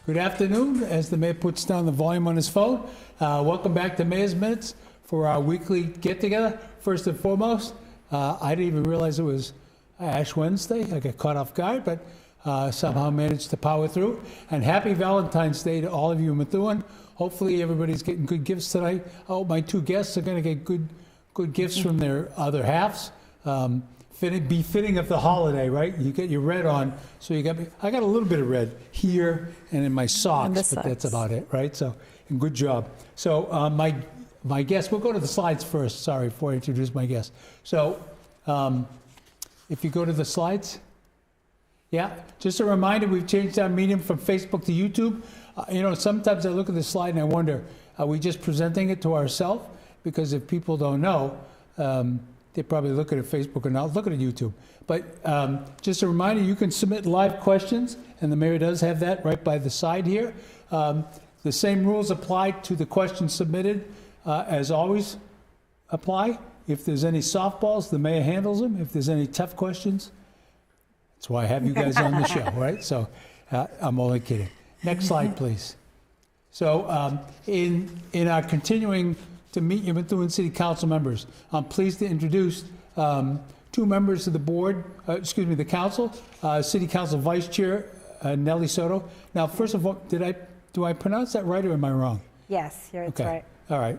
Good afternoon. As the mayor puts down the volume on his phone, welcome back to Mayor's Minutes for our weekly get-together. First and foremost, I didn't even realize it was Ash Wednesday. I got caught off guard, but somehow managed to power through. And happy Valentine's Day to all of you in Methuen. Hopefully everybody's getting good gifts tonight. I hope my two guests are going to get good gifts from their other halves. Be fitting of the holiday, right? You get your red on, so you got me. I got a little bit of red here and in my socks, but that's about it, right? So, and good job. So my guest, we'll go to the slides first. Sorry, before I introduce my guest. So, if you go to the slides, yeah. Just a reminder, we've changed our medium from Facebook to YouTube. Sometimes I look at the slide and I wonder, are we just presenting it to ourselves? Because if people don't know, they probably look at Facebook or not look at YouTube. But just a reminder, you can submit live questions, and the mayor does have that right by the side here. The same rules apply to the questions submitted as always apply. If there's any softballs, the mayor handles them. If there's any tough questions, that's why I have you guys on the show, right? So I'm only kidding. Next slide, please. So in our continuing to meet your Methuen City Council members, I'm pleased to introduce two members of the board, the council, City Council Vice Chair Neily Soto. Now, first of all, do I pronounce that right or am I wrong? Yes, it's right. All right.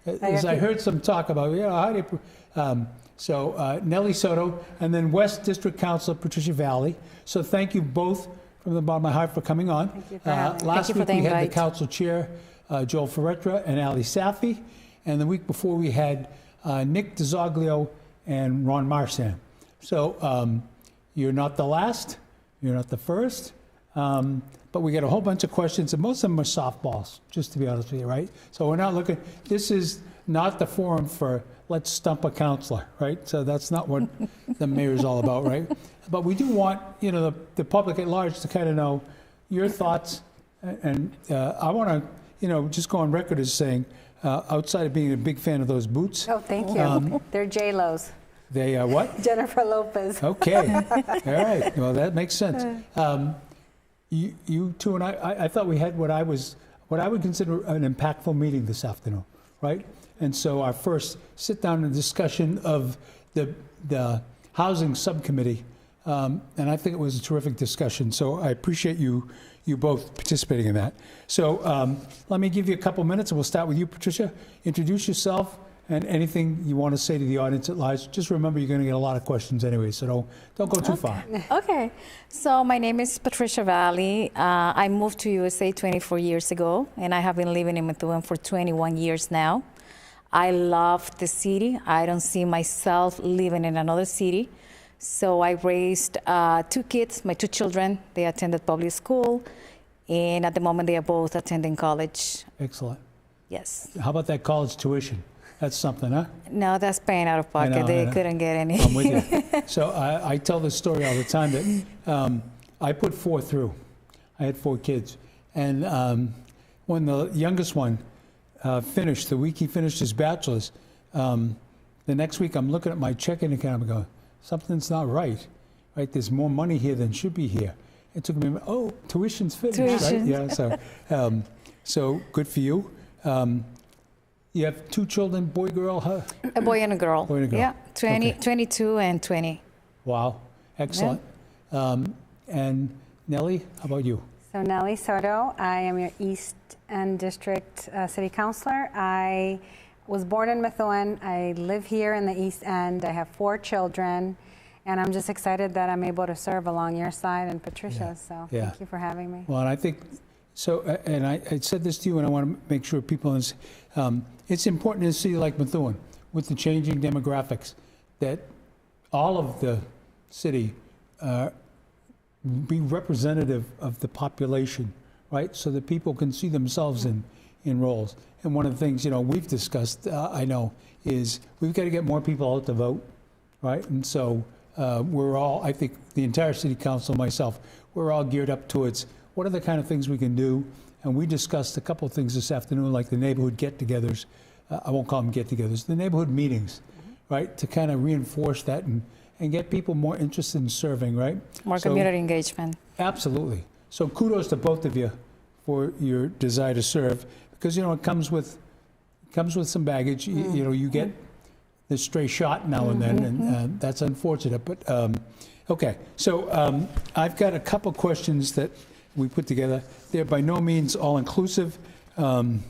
As I heard some talk about, how do you, Neily Soto, and then West District Councilor Patricia Valley. So thank you both from the bottom of my heart for coming on. Thank you for having me. Last week we had the council chair, Joel Ferretra and Ali Safi. And the week before we had Nick DeZoglio and Ron Marsan. So you're not the last, you're not the first, but we get a whole bunch of questions, and most of them are softballs, just to be honest with you, right? So we're not looking, this is not the forum for let's stump a counselor, right? So that's not what the mayor is all about, right? But we do want, the public at large to kind of know your thoughts, and I want to, just go on record as saying, outside of being a big fan of those boots. Oh, thank you. They're J-Lo's. They are what? Jennifer Lopez. Okay. All right. Well, that makes sense. You two and I thought we had what I would consider an impactful meeting this afternoon, right? And so our first sit-down and discussion of the housing subcommittee, and I think it was a terrific discussion. So I appreciate you both participating in that. So let me give you a couple minutes, and we'll start with you, Patricia. Introduce yourself and anything you want to say to the audience at large. Just remember, you're going to get a lot of questions anyway, so don't go too far. Okay. So my name is Patricia Valley. I moved to USA 24 years ago, and I have been living in Methuen for 21 years now. I love the city. I don't see myself living in another city. So I raised two kids, my two children. They attended public school, and at the moment they are both attending college. Excellent. Yes. How about that college tuition? That's something, huh? No, that's paying out of pocket. They couldn't get any. I'm with you. So I tell this story all the time that I put 4 through. I had 4 kids. And when the youngest one finished, the week he finished his bachelor's, the next week I'm looking at my checking account and going, something's not right, right? There's more money here than should be here. It took me, tuition's finished, right? Yeah, so good for you. You have 2 children, boy, girl, huh? A boy and a girl. Boy and a girl. Yeah, 20, Okay. 22 and 20. Wow, excellent. Yeah. And Neily, how about you? So Neily Soto, I am your East End District City Councilor. I was born in Methuen. I live here in the East End. I have 4 children, and I'm just excited that I'm able to serve along your side and Patricia's. So thank you for having me. Well, and I think, so, and I said this to you, and I want to make sure people understand, it's important in a city like Methuen, with the changing demographics, that all of the city be representative of the population, right? So that people can see themselves in roles. And one of the things, we've discussed, I know, is we've got to get more people out to vote, right? And so we're all, I think the entire city council, myself, we're all geared up towards what are the kind of things we can do. And we discussed a couple of things this afternoon, like the neighborhood get-togethers. I won't call them get-togethers, the neighborhood meetings, right? To kind of reinforce that and get people more interested in serving, right? More community engagement. Absolutely. So kudos to both of you for your desire to serve, because, it comes with some baggage. You get this stray shot now and then, and that's unfortunate. But okay, so I've got a couple questions that we put together. They're by no means all inclusive, and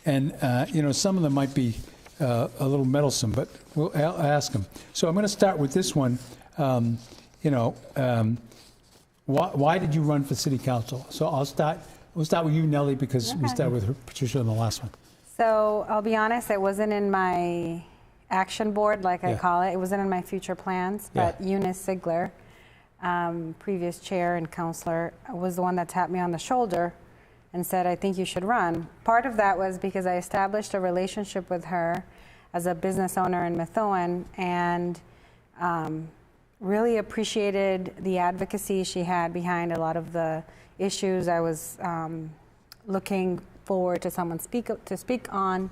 some of them might be a little meddlesome, but I'll ask them. So I'm going to start with this one. Why did you run for city council? So we'll start with you, Neily, because we started with Patricia on the last one. So I'll be honest, it wasn't in my action board, like I call it. It wasn't in my future plans, but Eunice Sigler, previous chair and councilor, was the one that tapped me on the shoulder and said, I think you should run. Part of that was because I established a relationship with her as a business owner in Methuen, and really appreciated the advocacy she had behind a lot of the issues I was looking forward to someone to speak on.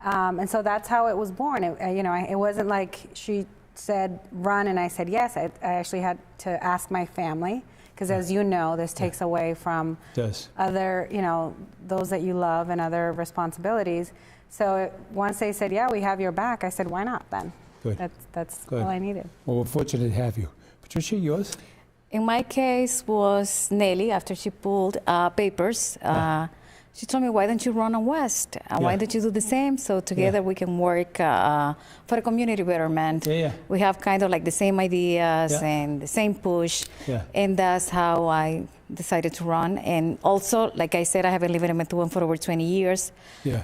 And so that's how it was born. It wasn't like she said run and I said yes. I actually had to ask my family, because as you know, this takes away from other, those that you love and other responsibilities. So once they said, yeah, we have your back, I said, why not then? Good. That's Good. all I needed. Well, we're fortunate to have you. Patricia, yours? In my case was Neily. After she pulled papers, she told me, why don't you run on West? Why don't you do the same? So together we can work for a community betterment. We have kind of like the same ideas and the same push. And that's how I decided to run. And also, like I said, I have been living in Methuen for over 20 years.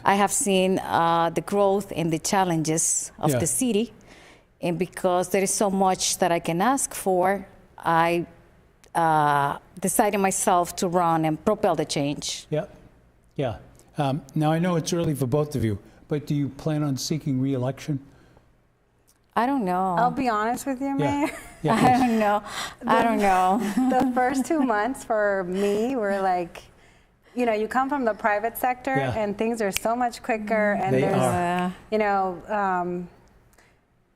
I have seen the growth and the challenges of the city. And because there is so much that I can ask for, I decided myself to run and propel the change. Now, I know it's early for both of you, but do you plan on seeking re-election? I don't know. I'll be honest with you, Mayor. I don't know. I don't know. The first 2 months for me were like, you come from the private sector and things are so much quicker. And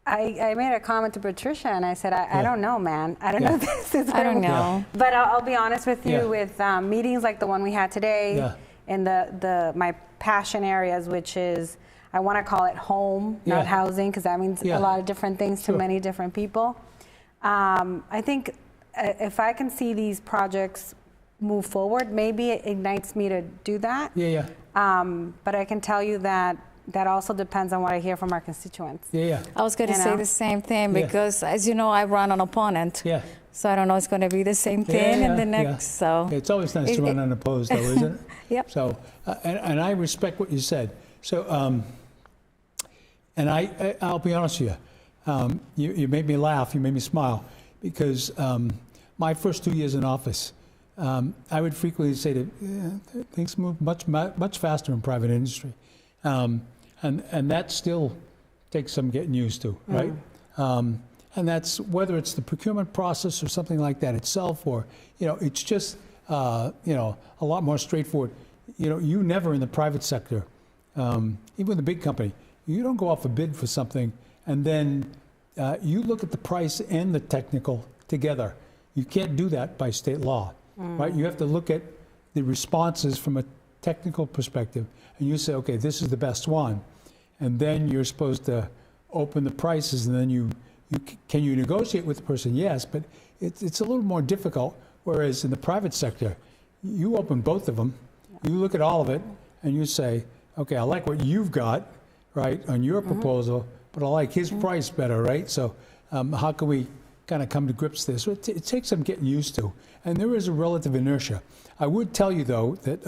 I made a comment to Patricia and I said, I don't know, man. I don't know if this is I don't know. But I'll be honest with you, with meetings like the one we had today, in my passion areas, which is, I want to call it home, not housing, because that means a lot of different things to many different people. I think if I can see these projects move forward, maybe it ignites me to do that. But I can tell you that also depends on what I hear from our constituents. I was going to say the same thing, because as you know, I run an opponent. So I don't know it's going to be the same thing in the next. So it's always nice to run unopposed, though, isn't it? So, and I respect what you said. So, and I'll be honest with you. You made me laugh. You made me smile, because my first 2 years in office, I would frequently say that things move much faster in private industry, and that still takes some getting used to, right? And that's whether it's the procurement process or something like that itself, or it's just a lot more straightforward. You never in the private sector, even with a big company, you don't go off a bid for something and then you look at the price and the technical together. You can't do that by state law, right? You have to look at the responses from a technical perspective, and you say, okay, this is the best one, and then you're supposed to open the prices, and then can you negotiate with the person? Yes, but it's a little more difficult. Whereas in the private sector, you open both of them, you look at all of it, and you say, okay, I like what you've got, right, on your proposal, but I like his price better, right? So how can we kind of come to grips with this? So it takes some getting used to, and there is a relative inertia. I would tell you, though, that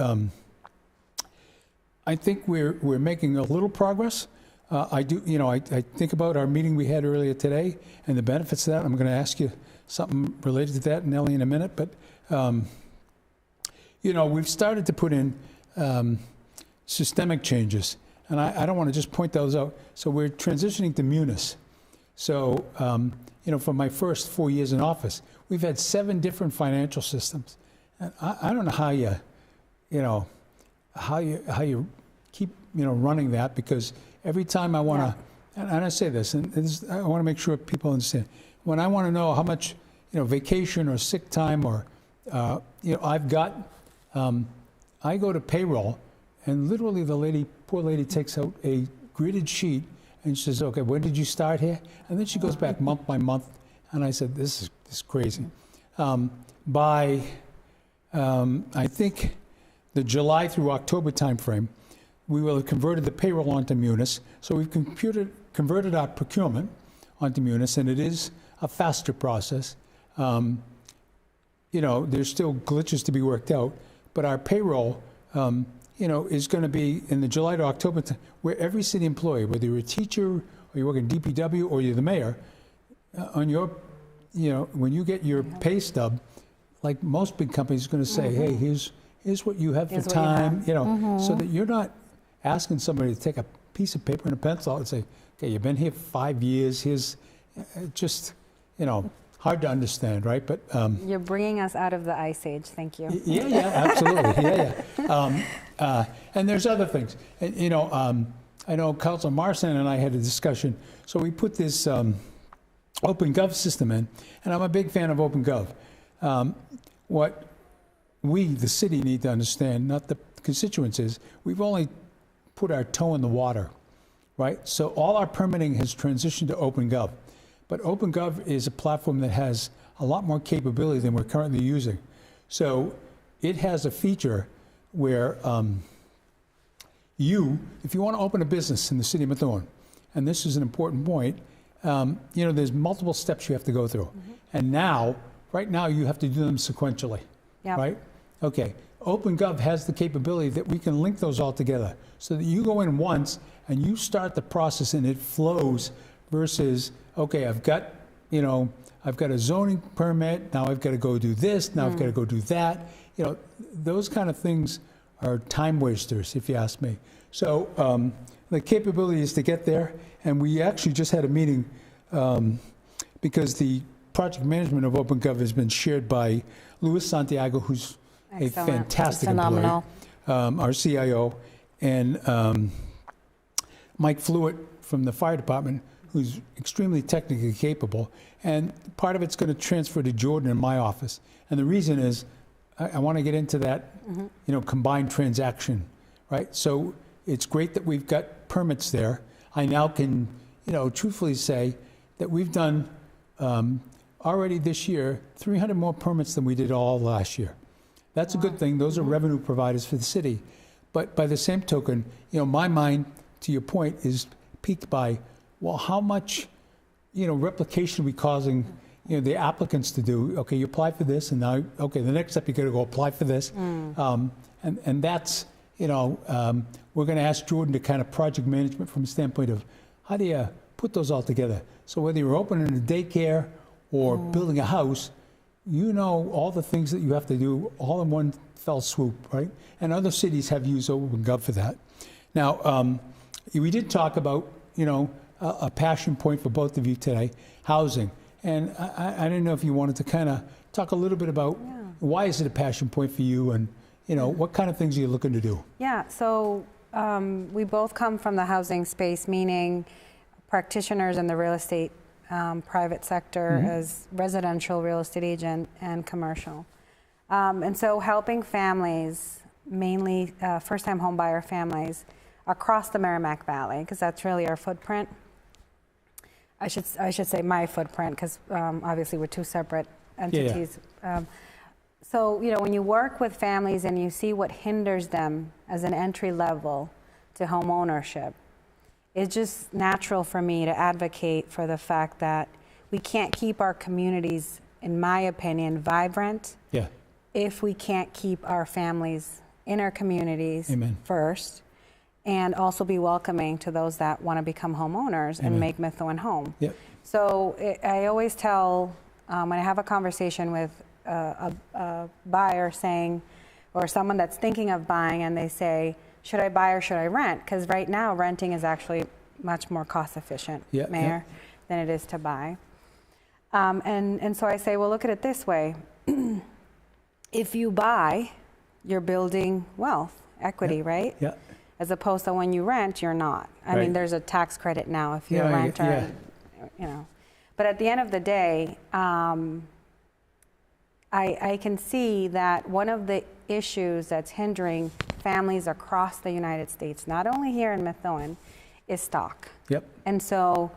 I think we're making a little progress. I think about our meeting we had earlier today and the benefits of that. I'm going to ask you something related to that, Neily, in a minute. But, we've started to put in systemic changes. And I don't want to just point those out. So we're transitioning to Munis. So, for my first 4 years in office, we've had 7 different financial systems. And I don't know how you keep, running that, because every time I want to, and I say this, and I want to make sure people understand, when I want to know how much, vacation or sick time or, I've got I go to payroll, and literally the lady, poor lady, takes out a gridded sheet and she says, okay, when did you start here? And then she goes back month by month, and I said, this is crazy. By, I think, the July through October timeframe, we will have converted the payroll onto Munis. So we've converted our procurement onto Munis, and it is a faster process. You know, there's still glitches to be worked out, but our payroll, you know, is going to be in the July to October, where every city employee, whether you're a teacher or you work in DPW or you're the mayor, on your, you know, when you get your pay stub, like most big companies are going to say, hey, here's what you have for time, you know, so that you're not asking somebody to take a piece of paper and a pencil out and say, okay, you've been here for 5 years, here's just, you know, hard to understand, right? But you're bringing us out of the ice age. Thank you. Yeah, absolutely. And there's other things. And, you know, I know Councilor Marson and I had a discussion. So we put this OpenGov system in, and I'm a big fan of OpenGov. What we, the city, need to understand, not the constituents, is we've only put our toe in the water, right? So all our permitting has transitioned to OpenGov. But OpenGov is a platform that has a lot more capability than we're currently using. So it has a feature where if you want to open a business in the city of Methuen, and this is an important point, you know, there's multiple steps you have to go through. And right now, you have to do them sequentially, right? Okay, OpenGov has the capability that we can link those all together so that you go in once and you start the process and it flows versus, okay, I've got a zoning permit, now I've got to go do this, now I've got to go do that. You know, those kind of things are time wasters, if you ask me. So the capability is to get there, and we actually just had a meeting because the project management of OpenGov has been shared by Luis Santiago, who's a fantastic employee, our CIO, and Mike Flewitt from the fire department, who's extremely technically capable. And part of it's going to transfer to Jordan in my office. And the reason is I want to get into that, you know, combined transaction, right? So it's great that we've got permits there. I now can, you know, truthfully say that we've done already this year 300 more permits than we did all last year. That's a good thing. Those are revenue providers for the city. But by the same token, you know, my mind, to your point, is piqued by, well, how much, you know, replication are we causing, you know, the applicants to do? Okay, you apply for this, and now, okay, the next step, you got to go apply for this. And that's, you know, we're going to ask Jordan to kind of project management from a standpoint of how do you put those all together? So whether you're opening a daycare or building a house, you know all the things that you have to do all in one fell swoop, right? And other cities have used OpenGov for that. Now, we did talk about, you know, a passion point for both of you today, housing. And I didn't know if you wanted to kind of talk a little bit about why is it a passion point for you, and, you know, what kind of things are you looking to do? Yeah, so we both come from the housing space, meaning practitioners in the real estate private sector as residential real estate agent and commercial. And so helping families, mainly first-time home buyer families, across the Merrimack Valley, because that's really our footprint. I should say my footprint, because obviously we're two separate entities. So, you know, when you work with families and you see what hinders them as an entry level to home ownership, it's just natural for me to advocate for the fact that we can't keep our communities, in my opinion, vibrant if we can't keep our families in our communities first, and also be welcoming to those that want to become homeowners and make Methuen home. So I always tell, when I have a conversation with a buyer saying, or someone that's thinking of buying, and they say, should I buy or should I rent? Because right now renting is actually much more cost efficient, Mayor, than it is to buy. And so I say, well, look at it this way. If you buy, you're building wealth, equity, right? As opposed to when you rent, you're not. I mean, there's a tax credit now if you're a renter, you know. But at the end of the day, I can see that one of the issues that's hindering families across the United States, not only here in Methuen, is stock. Yep. And so,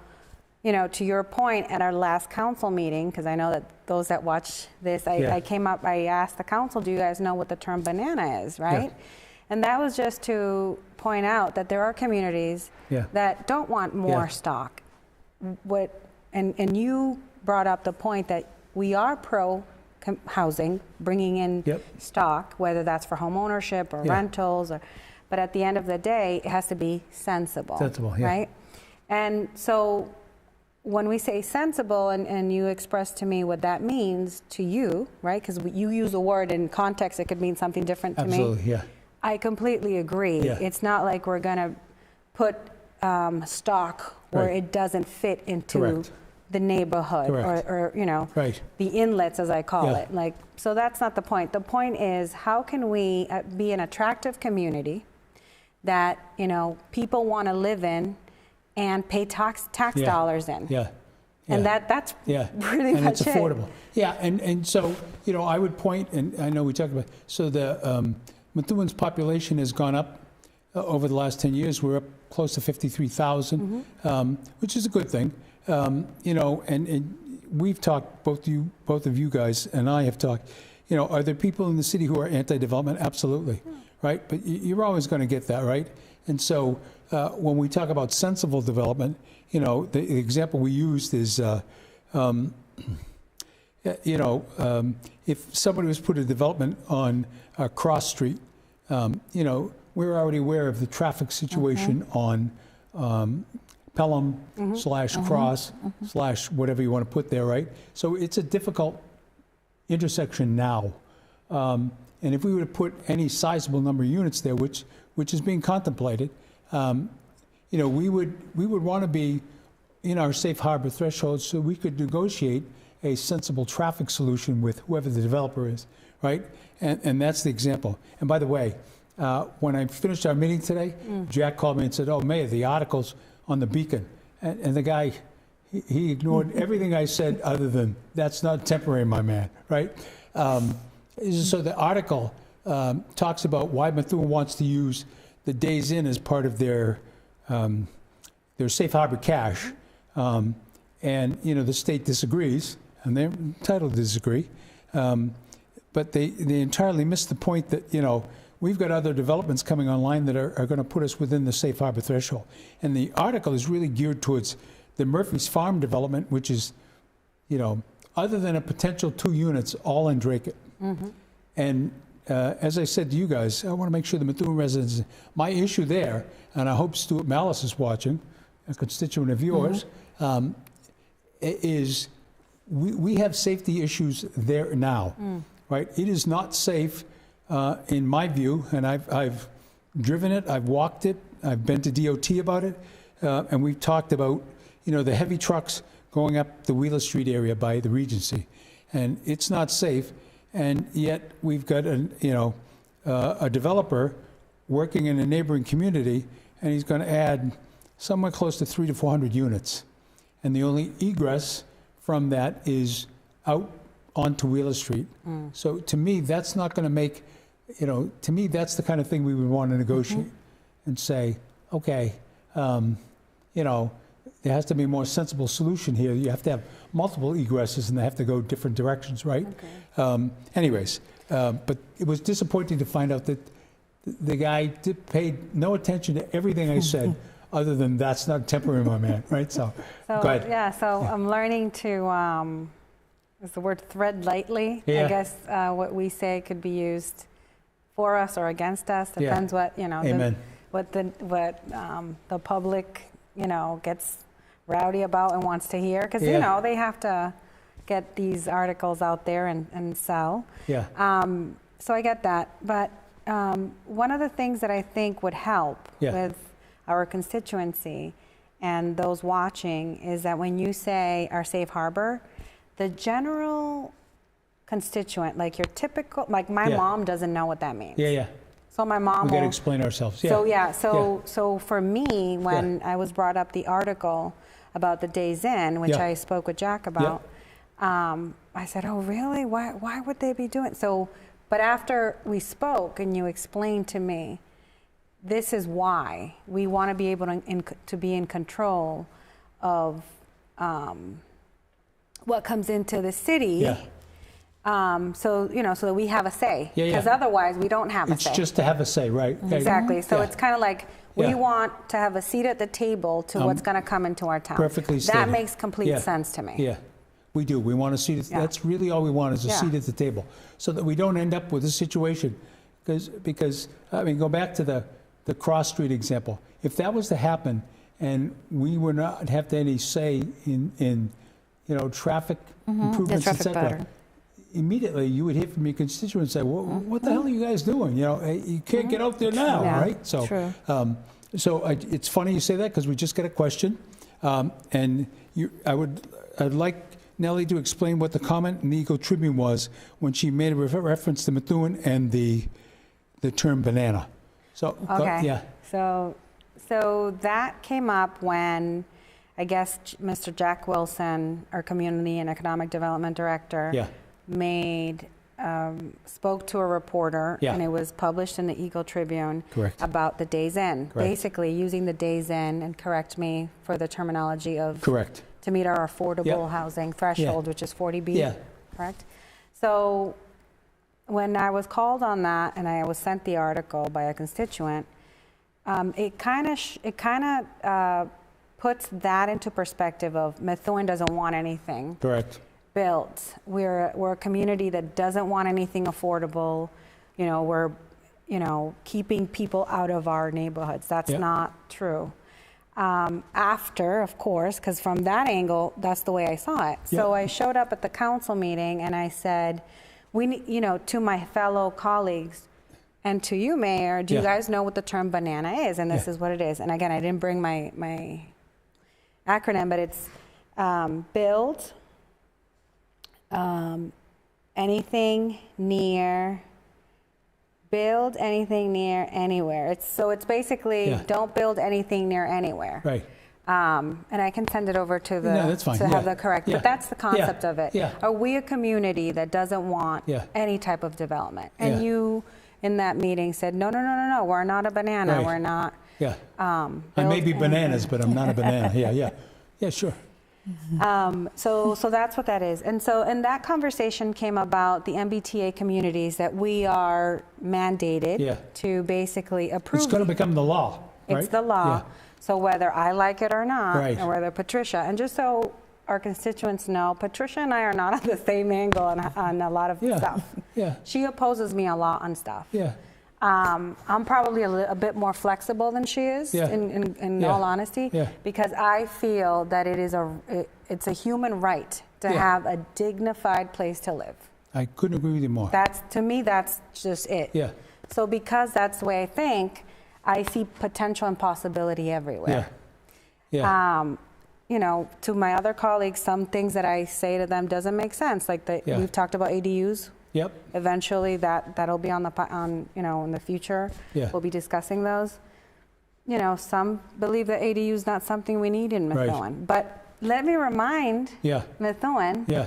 you know, to your point at our last council meeting, because I know that those that watch this, I came up, I asked the council, do you guys know what the term banana is, right? Yeah. And that was just to point out that there are communities that don't want more stock. And you brought up the point that we are pro housing, bringing in stock, whether that's for home ownership or rentals, but at the end of the day, it has to be sensible. Right? And so when we say sensible, and you express to me what that means to you, right? Because you use a word in context, it could mean something different to me. Absolutely, yeah. I completely agree. Yeah. It's not like we're going to put stock where it doesn't fit into the neighborhood or you know, the inlets, as I call it. Like, so that's not the point. The point is, how can we be an attractive community that, you know, people want to live in and pay tax dollars in? And that's pretty and much it's affordable. And so, you know, I would point, and I know we talked about, so the Methuen's population has gone up over the last 10 years. We're up close to 53,000, which is a good thing. You know, and we've talked, both of you guys and I have talked, you know, are there people in the city who are anti-development? Absolutely, right? But you're always going to get that, right? And so when we talk about sensible development, you know, the example we used is, you know, if somebody was put a development on Cross Street, you know, we're already aware of the traffic situation on Pelham / Cross / whatever you want to put there, right? So it's a difficult intersection now. And if we were to put any sizable number of units there, which is being contemplated, you know, we would want to be in our safe harbor threshold so we could negotiate a sensible traffic solution with whoever the developer is, right? And that's the example. And by the way, when I finished our meeting today, Jack called me and said, "Oh, Mayor, the articles on the Beacon," and the guy, he ignored everything I said other than, "That's not temporary, my man," right? So the article talks about why Methuen wants to use the Days Inn as part of their safe harbor cash, and you know the state disagrees, and they're entitled to disagree, but they entirely missed the point that, you know, we've got other developments coming online that are going to put us within the safe harbor threshold. And the article is really geared towards the Murphy's Farm development, which is, you know, other than a potential 2 units, all in Drake. And as I said to you guys, I want to make sure the Methuen residents, my issue there, and I hope Stuart Malice is watching, a constituent of yours, is we have safety issues there now, right? It is not safe. In my view, and I've driven it, I've walked it, I've been to DOT about it, and we've talked about, you know, the heavy trucks going up the Wheeler Street area by the Regency, and it's not safe. And yet we've got a developer working in a neighboring community, and he's going to add somewhere close to 300 to 400 units, and the only egress from that is out onto Wheeler Street. So to me, that's not going to make, you know, to me, that's the kind of thing we would want to negotiate and say, okay, you know, there has to be a more sensible solution here. You have to have multiple egresses and they have to go different directions, right? Anyways, but it was disappointing to find out that the guy paid no attention to everything I said other than that's not temporary, my man, right? So go ahead. Yeah, so I'm learning to, is the word thread lightly? I guess what we say could be used for us or against us. Depends what, you know, what the public, you know, gets rowdy about and wants to hear. Because, you know, they have to get these articles out there and sell. So I get that. But one of the things that I think would help with our constituency and those watching is that when you say our safe harbor, the general constituent, like your typical, like my mom doesn't know what that means. So my mom we got to explain ourselves. So for me, when I was brought up the article about the Days Inn, which I spoke with Jack about, I said, "Oh, really? Why would they be doing?" So But after we spoke and you explained to me, this is why we want to be able to be in control of what comes into the city. Yeah. So that we have a say. Yeah, because otherwise we don't have a say. It's just to have a say, right? Exactly. So Yeah. it's kind of like we Yeah. want to have a seat at the table to what's going to come into our town. Perfectly stated. That makes complete Yeah. sense to me. Yeah, we do. We want a seat. Yeah. That's really all we want is a Yeah. seat at the table, so that we don't end up with a situation. Because I mean, go back to the cross street example. If that was to happen, and we were not have any say in traffic improvements, traffic etc. pattern. Immediately, you would hear from your constituents say, "What the hell are you guys doing? You can't get out there now, Yeah. right?" So, True. it's funny you say that because we just got a question, and I'd like Neily to explain what the comment in the Eagle Tribune was when she made a reference to Methuen and the term banana. So, Okay. yeah, So that came up when I guess Mr. Jack Wilson, our Community and Economic Development Director, yeah, spoke to a reporter, Yeah. and it was published in the Eagle Tribune Correct. about the days in. Correct. Basically, using the days in, and correct me for the terminology of correct. to meet our affordable Yeah. housing threshold, which is 40B. Yeah. Correct. So when I was called on that, and I was sent the article by a constituent, it kind of puts that into perspective of Methuen doesn't want anything Correct. built. We're a community that doesn't want anything affordable. We're keeping people out of our neighborhoods. That's Yeah. not true. After, of course, because from that angle, that's the way I saw it. So Yeah. I showed up at the council meeting and I said, to my fellow colleagues and to you, Mayor, do you Yeah. guys know what the term banana is? And this Yeah. is what it is. And again, I didn't bring my acronym, but it's build anything near anywhere. It's basically Yeah. don't build anything near anywhere. Right. And I can send it over to No, that's fine. to have Yeah. the correct. Yeah. But that's the concept Yeah. of it. Yeah. Are we a community that doesn't want Yeah. any type of development? And Yeah. you in that meeting said, no, we're not a banana. Right. We're not. Yeah. I build may be anything." bananas, but I'm not a banana. Yeah, sure. So that's what that is. And that conversation came about the MBTA communities that we are mandated Yeah. to basically approve. It's going to become the law, right? It's the law. Yeah. So whether I like it or not, Right. or whether Patricia, and just so our constituents know, Patricia and I are not on the same angle on a lot of Yeah. stuff. Yeah. She opposes me a lot on stuff. Yeah. I'm probably a bit more flexible than she is, Yeah. in Yeah. all honesty, Yeah. because I feel that it's a human right to Yeah. have a dignified place to live. I couldn't agree with you more. To me, that's just it. Yeah. So because that's the way I think, I see potential and possibility everywhere. Yeah. Yeah. To my other colleagues, some things that I say to them doesn't make sense. Like Yeah. we've talked about ADUs. Yep. Eventually, that'll be in the future. Yeah. We'll be discussing those. Some believe that ADU is not something we need in Right. Methuen. But let me remind Yeah. Methuen Yeah.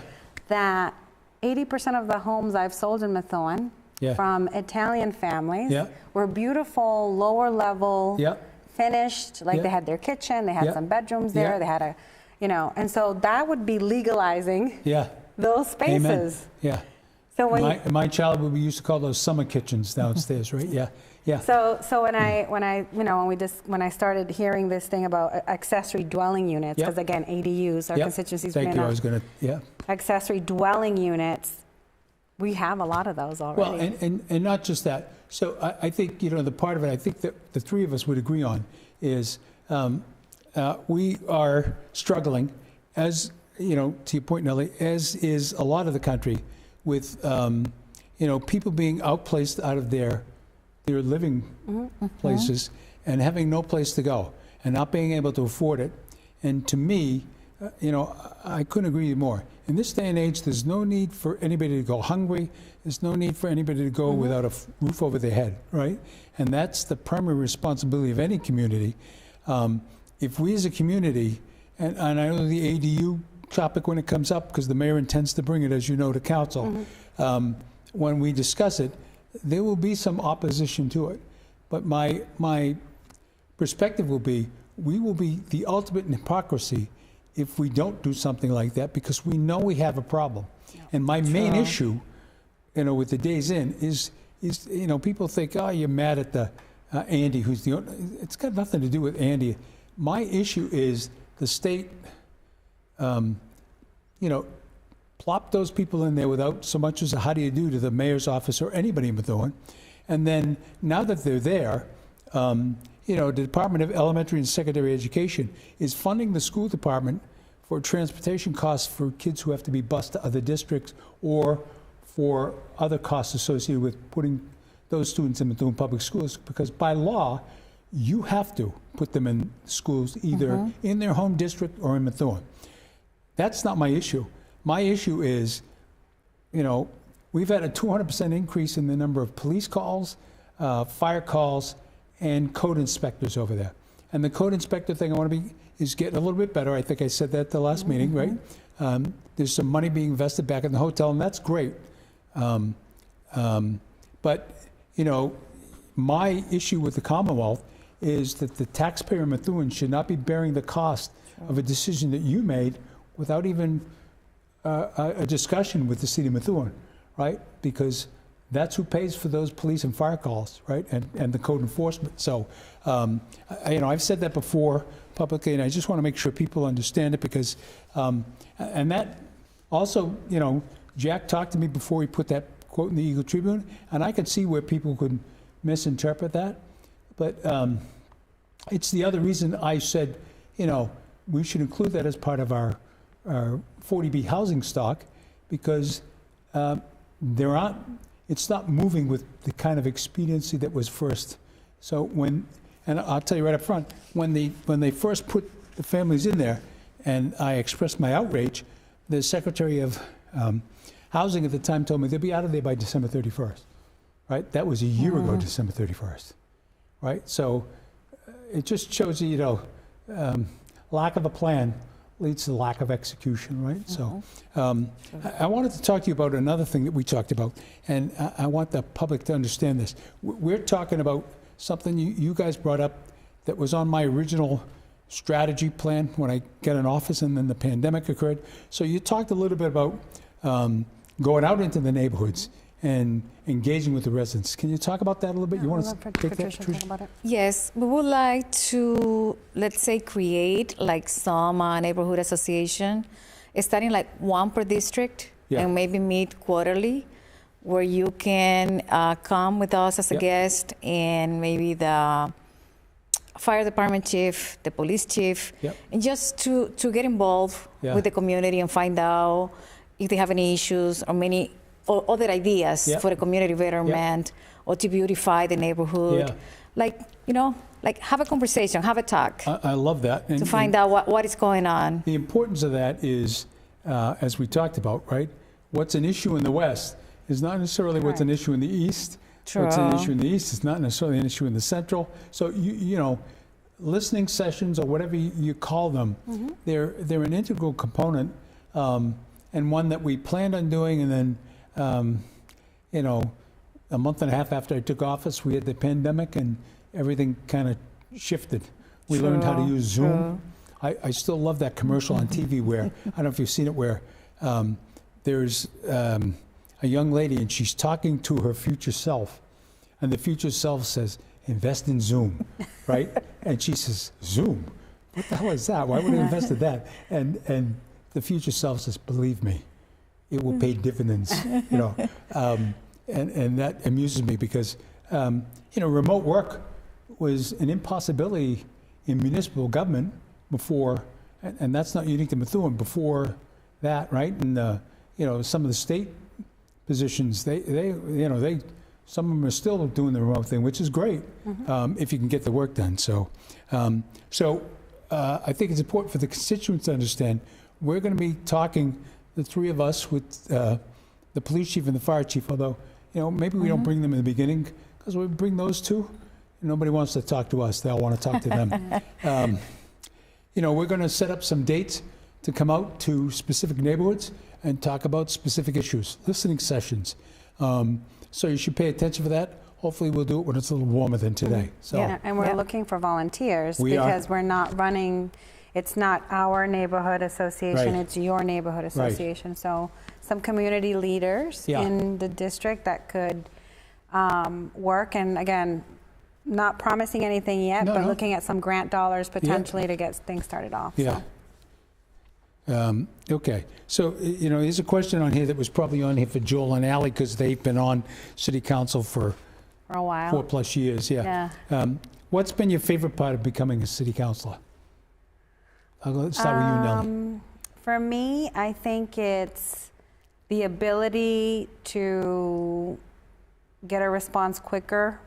that 80% of the homes I've sold in Methuen Yeah. from Italian families Yeah. were beautiful, lower level, Yeah. finished. Like Yeah. they had their kitchen, they had Yeah. some bedrooms there, Yeah. they had and so that would be legalizing Yeah. those Amen. spaces. Yeah. So when My childhood, we used to call those summer kitchens downstairs, right? Yeah. Yeah. So when I started hearing this thing about accessory dwelling units, Yep. because again, ADUs, our Yep. constituencies, Thank you. I was going to, yeah. accessory dwelling units, we have a lot of those already. Well, and not just that. So I think, the part of it I think that the three of us would agree on is we are struggling, as, to your point, Nellie, as is a lot of the country, with, people being outplaced out of their living places and having no place to go and not being able to afford it. And to me, I couldn't agree more. In this day and age, there's no need for anybody to go hungry. There's no need for anybody to go without a roof over their head, right? And that's the primary responsibility of any community. If we as a community, and I know the ADU topic when it comes up, because the mayor intends to bring it, as you know, to council, when we discuss it, there will be some opposition to it. But my perspective will be, we will be the ultimate in hypocrisy if we don't do something like that, because we know we have a problem. And my main issue, with the Days Inn is people think, oh, you're mad at the Andy, who's the owner. It's got nothing to do with Andy. My issue is the state, plop those people in there without so much as a how do you do to the mayor's office or anybody in Methuen. And then now that they're there, the Department of Elementary and Secondary Education is funding the school department for transportation costs for kids who have to be bused to other districts, or for other costs associated with putting those students in Methuen public schools, because by law, you have to put them in schools either in their home district or in Methuen. That's not my issue. My issue is, we've had a 200% increase in the number of police calls, fire calls, and code inspectors over there. And the code inspector thing is getting a little bit better. I think I said that at the last meeting, right? There's some money being invested back in the hotel, and that's great. But, my issue with the Commonwealth is that the taxpayer in Methuen should not be bearing the cost of a decision that you made without even a discussion with the city of Methuen, right? Because that's who pays for those police and fire calls, right? And the code enforcement. So, I've said that before publicly, and I just want to make sure people understand it, because, and that also, Jack talked to me before he put that quote in the Eagle Tribune, and I could see where people could misinterpret that. But it's the other reason I said, we should include that as part of our 40B housing stock, because it's not moving with the kind of expediency that was first. So and I'll tell you right up front, when they first put the families in there, and I expressed my outrage, the Secretary of Housing at the time told me they'll be out of there by December 31st, right? That was a year ago, December 31st, right? So it just shows you, lack of a plan leads to lack of execution, right? So I wanted to talk to you about another thing that we talked about, and I want the public to understand this. We're talking about something you guys brought up that was on my original strategy plan when I got in office, and then the pandemic occurred. So you talked a little bit about going out into the neighborhoods and engaging with the residents. Can you talk about that a little bit? You want to take that, Patricia? Talk about it? Yes, we would like to, let's say, create like some neighborhood association, starting like one per district, and maybe meet quarterly, where you can come with us as a guest, and maybe the fire department chief, the police chief, and just to get involved with the community and find out if they have any issues or other ideas for the community betterment or to beautify the neighborhood. Like have a conversation, have a talk. I love that. To find out what is going on. The importance of that is, as we talked about, right? What's an issue in the West is not necessarily what's an issue in the East. True. What's an issue in the East is not necessarily an issue in the Central. So, listening sessions, or whatever you call them, they're an integral component, and one that we planned on doing. And then, a month and a half after I took office, we had the pandemic, and everything kind of shifted. We learned how to use Zoom. I still love that commercial on TV where, I don't know if you've seen it, where there's a young lady, and she's talking to her future self, and the future self says, invest in Zoom, right? And she says, Zoom? What the hell is that? Why would I invest in that? And the future self says, believe me, it will pay dividends, and that amuses me, because, remote work was an impossibility in municipal government before, and that's not unique to Methuen, before that, right? And, some of the state positions, they some of them are still doing the remote thing, which is great, if you can get the work done. So, I think it's important for the constituents to understand we're going to be talking, the three of us, with the police chief and the fire chief, although, maybe we don't bring them in the beginning, because we bring those two, and nobody wants to talk to us. They all want to talk to them. We're going to set up some dates to come out to specific neighborhoods and talk about specific issues, listening sessions. So you should pay attention for that. Hopefully we'll do it when it's a little warmer than today. So Yeah, and we're looking for volunteers We are. because we're not running, it's not our neighborhood association, Right. it's your neighborhood association. So some community leaders Yeah. in the district that could work, and again, not promising anything yet, No, but no. looking at some grant dollars potentially to get things started off. yeah. So. Okay, so, here's a question on here that was probably on here for Joel and Ally because they've been on city council for For a while. 4+ years, yeah. What's been your favorite part of becoming a city councilor? Let's start with you, Nellie. For me, I think it's the ability to get a response quicker.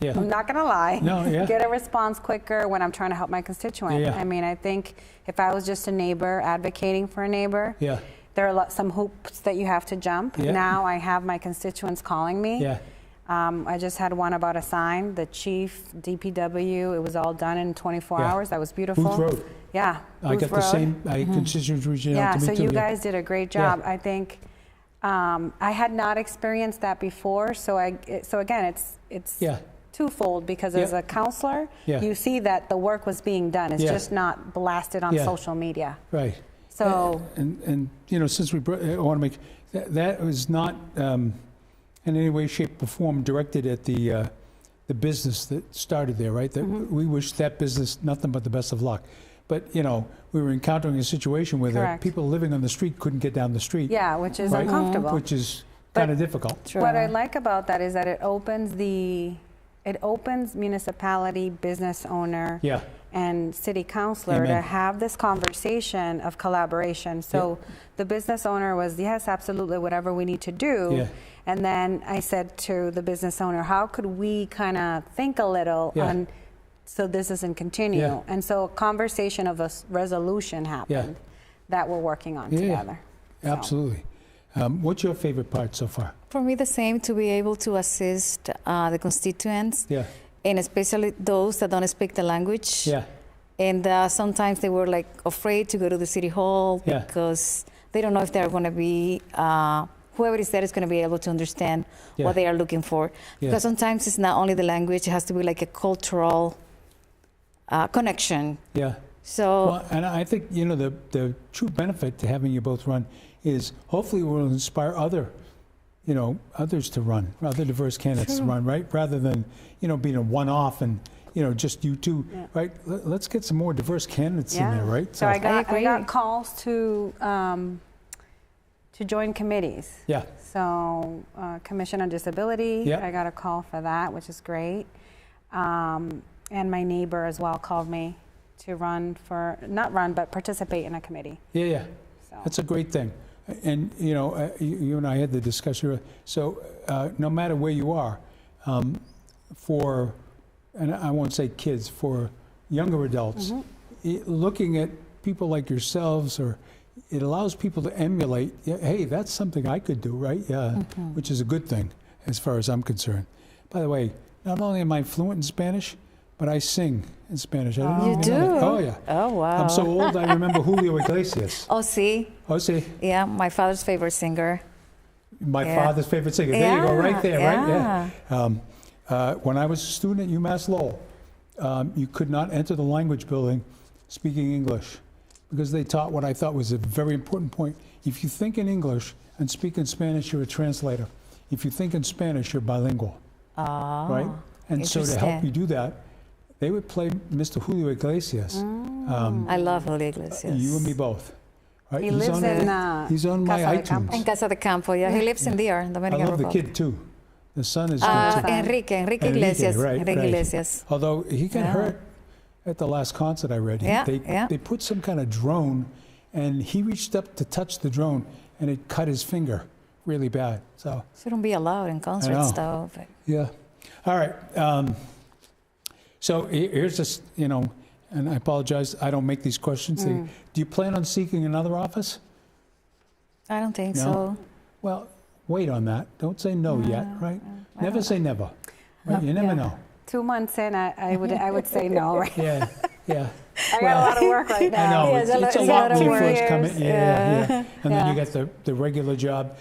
Yeah. I'm not gonna lie. No, yeah. Get a response quicker when I'm trying to help my constituent. Yeah. I mean, I think if I was just a neighbor advocating for a neighbor, Yeah, there are some hoops that you have to jump. Yeah. Now I have my constituents calling me. yeah, I just had one about a sign, the chief, DPW, it was all done in 24 Yeah. hours. That was beautiful. Booth Road. Yeah. I Booth got the Road. same, constituents reaching out Yeah, to me so too. you yeah. guys did a great job. I think I had not experienced that before, so again, it's Yeah, twofold because as Yeah. a counselor, Yeah. you see that the work was being done. It's Yeah. just not blasted on Yeah. social media. right. So And since I want to make, that was not in any way, shape, or form directed at the business that started there, right? That we wish that business nothing but the best of luck. But, we were encountering a situation where the Correct. people living on the street couldn't get down the street. yeah, which is Right. uncomfortable. Which is But- kind of difficult. True. What I like about that is that it opens municipality, business owner, Yeah, and city councilor to Amen. have this conversation of collaboration. So the business owner was, yes, absolutely, whatever we need to do. Yeah. And then I said to the business owner, how could we kind of think a little Yeah. on so this doesn't continue? Yeah. And so a conversation of a resolution happened that we're working on Yeah, together. So. absolutely. What's your favorite part so far? For me, the same, to be able to assist the constituents, Yeah, and especially those that don't speak the language. yeah, And sometimes they were like afraid to go to the city hall Yeah. because they don't know if they're going to be, whoever is there is going to be able to understand Yeah. what they are looking for. Yeah. Because sometimes it's not only the language, it has to be like a cultural connection. yeah. So, Well, and I think, the true benefit to having you both run is hopefully we'll inspire others to run, other diverse candidates to run, right? Rather than, being a one-off and, just you two, right? Let's get some more diverse candidates in there, right? So I got agree. calls to join committees. Yeah, So Commission on Disability, Yeah. I got a call for that, which is great. And my neighbor as well called me to not run, but participate in a committee. yeah. So. That's a great thing. And, you and I had the discussion. So no matter where you are, and I won't say kids, for younger adults, looking at people like yourselves, it allows people to emulate, hey, that's something I could do, right? Yeah, which is a good thing as far as I'm concerned. By the way, not only am I fluent in Spanish, but I sing in Spanish. I didn't You even know that. do? Oh, yeah. oh, wow. I'm so old, I remember Julio Iglesias. Oh, see? Oh, see? Yeah, my father's favorite singer. My Yeah. father's favorite singer. There you go, right there, right? Yeah. Yeah. When I was a student at UMass Lowell, you could not enter the language building speaking English because they taught what I thought was a very important point. If you think in English and speak in Spanish, you're a translator. If you think in Spanish, you're bilingual, Oh, right? And so to help interesting. you do that, they would play Mr. Julio Iglesias. I love Julio Iglesias. You and me both. Right? He lives he's on my Casa de iTunes. Campo. In Casa de Campo, yeah. He lives in there, I Dominican love the Republic. kid too. The son is good too. Enrique Iglesias. right, Enrique right. Iglesias. Although he got Yeah. hurt at the last concert I read. Yeah, they, yeah. they put some kind of drone, and he reached up to touch the drone, and it cut his finger really bad. So, Shouldn't be allowed in concerts, though. But yeah. All right. So here's this, and I apologize, I don't make these questions. Do you plan on seeking another office? I don't think No? so. Well, wait on that. Don't say no yet, right? Never say never. Right? You never Yeah. know. 2 months in, I would say no, right? Yeah, yeah. I got a lot of work right now. I know, Yeah, it's a it's a lot lot of when you work. first come in. Yeah. And then you Yeah. get the regular job.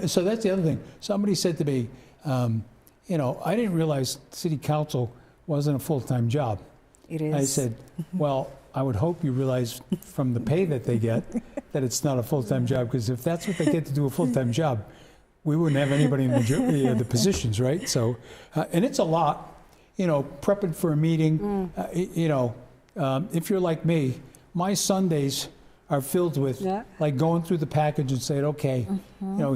So that's the other thing. Somebody said to me, I didn't realize city council wasn't a full-time job. It is. I said, well, I would hope you realize from the pay that they get that it's not a full-time job, because if that's what they get to do a full-time job, we wouldn't have anybody in the positions, right? So, and it's a lot, prepping for a meeting, if you're like me, my Sundays are filled with like going through the package and saying, okay,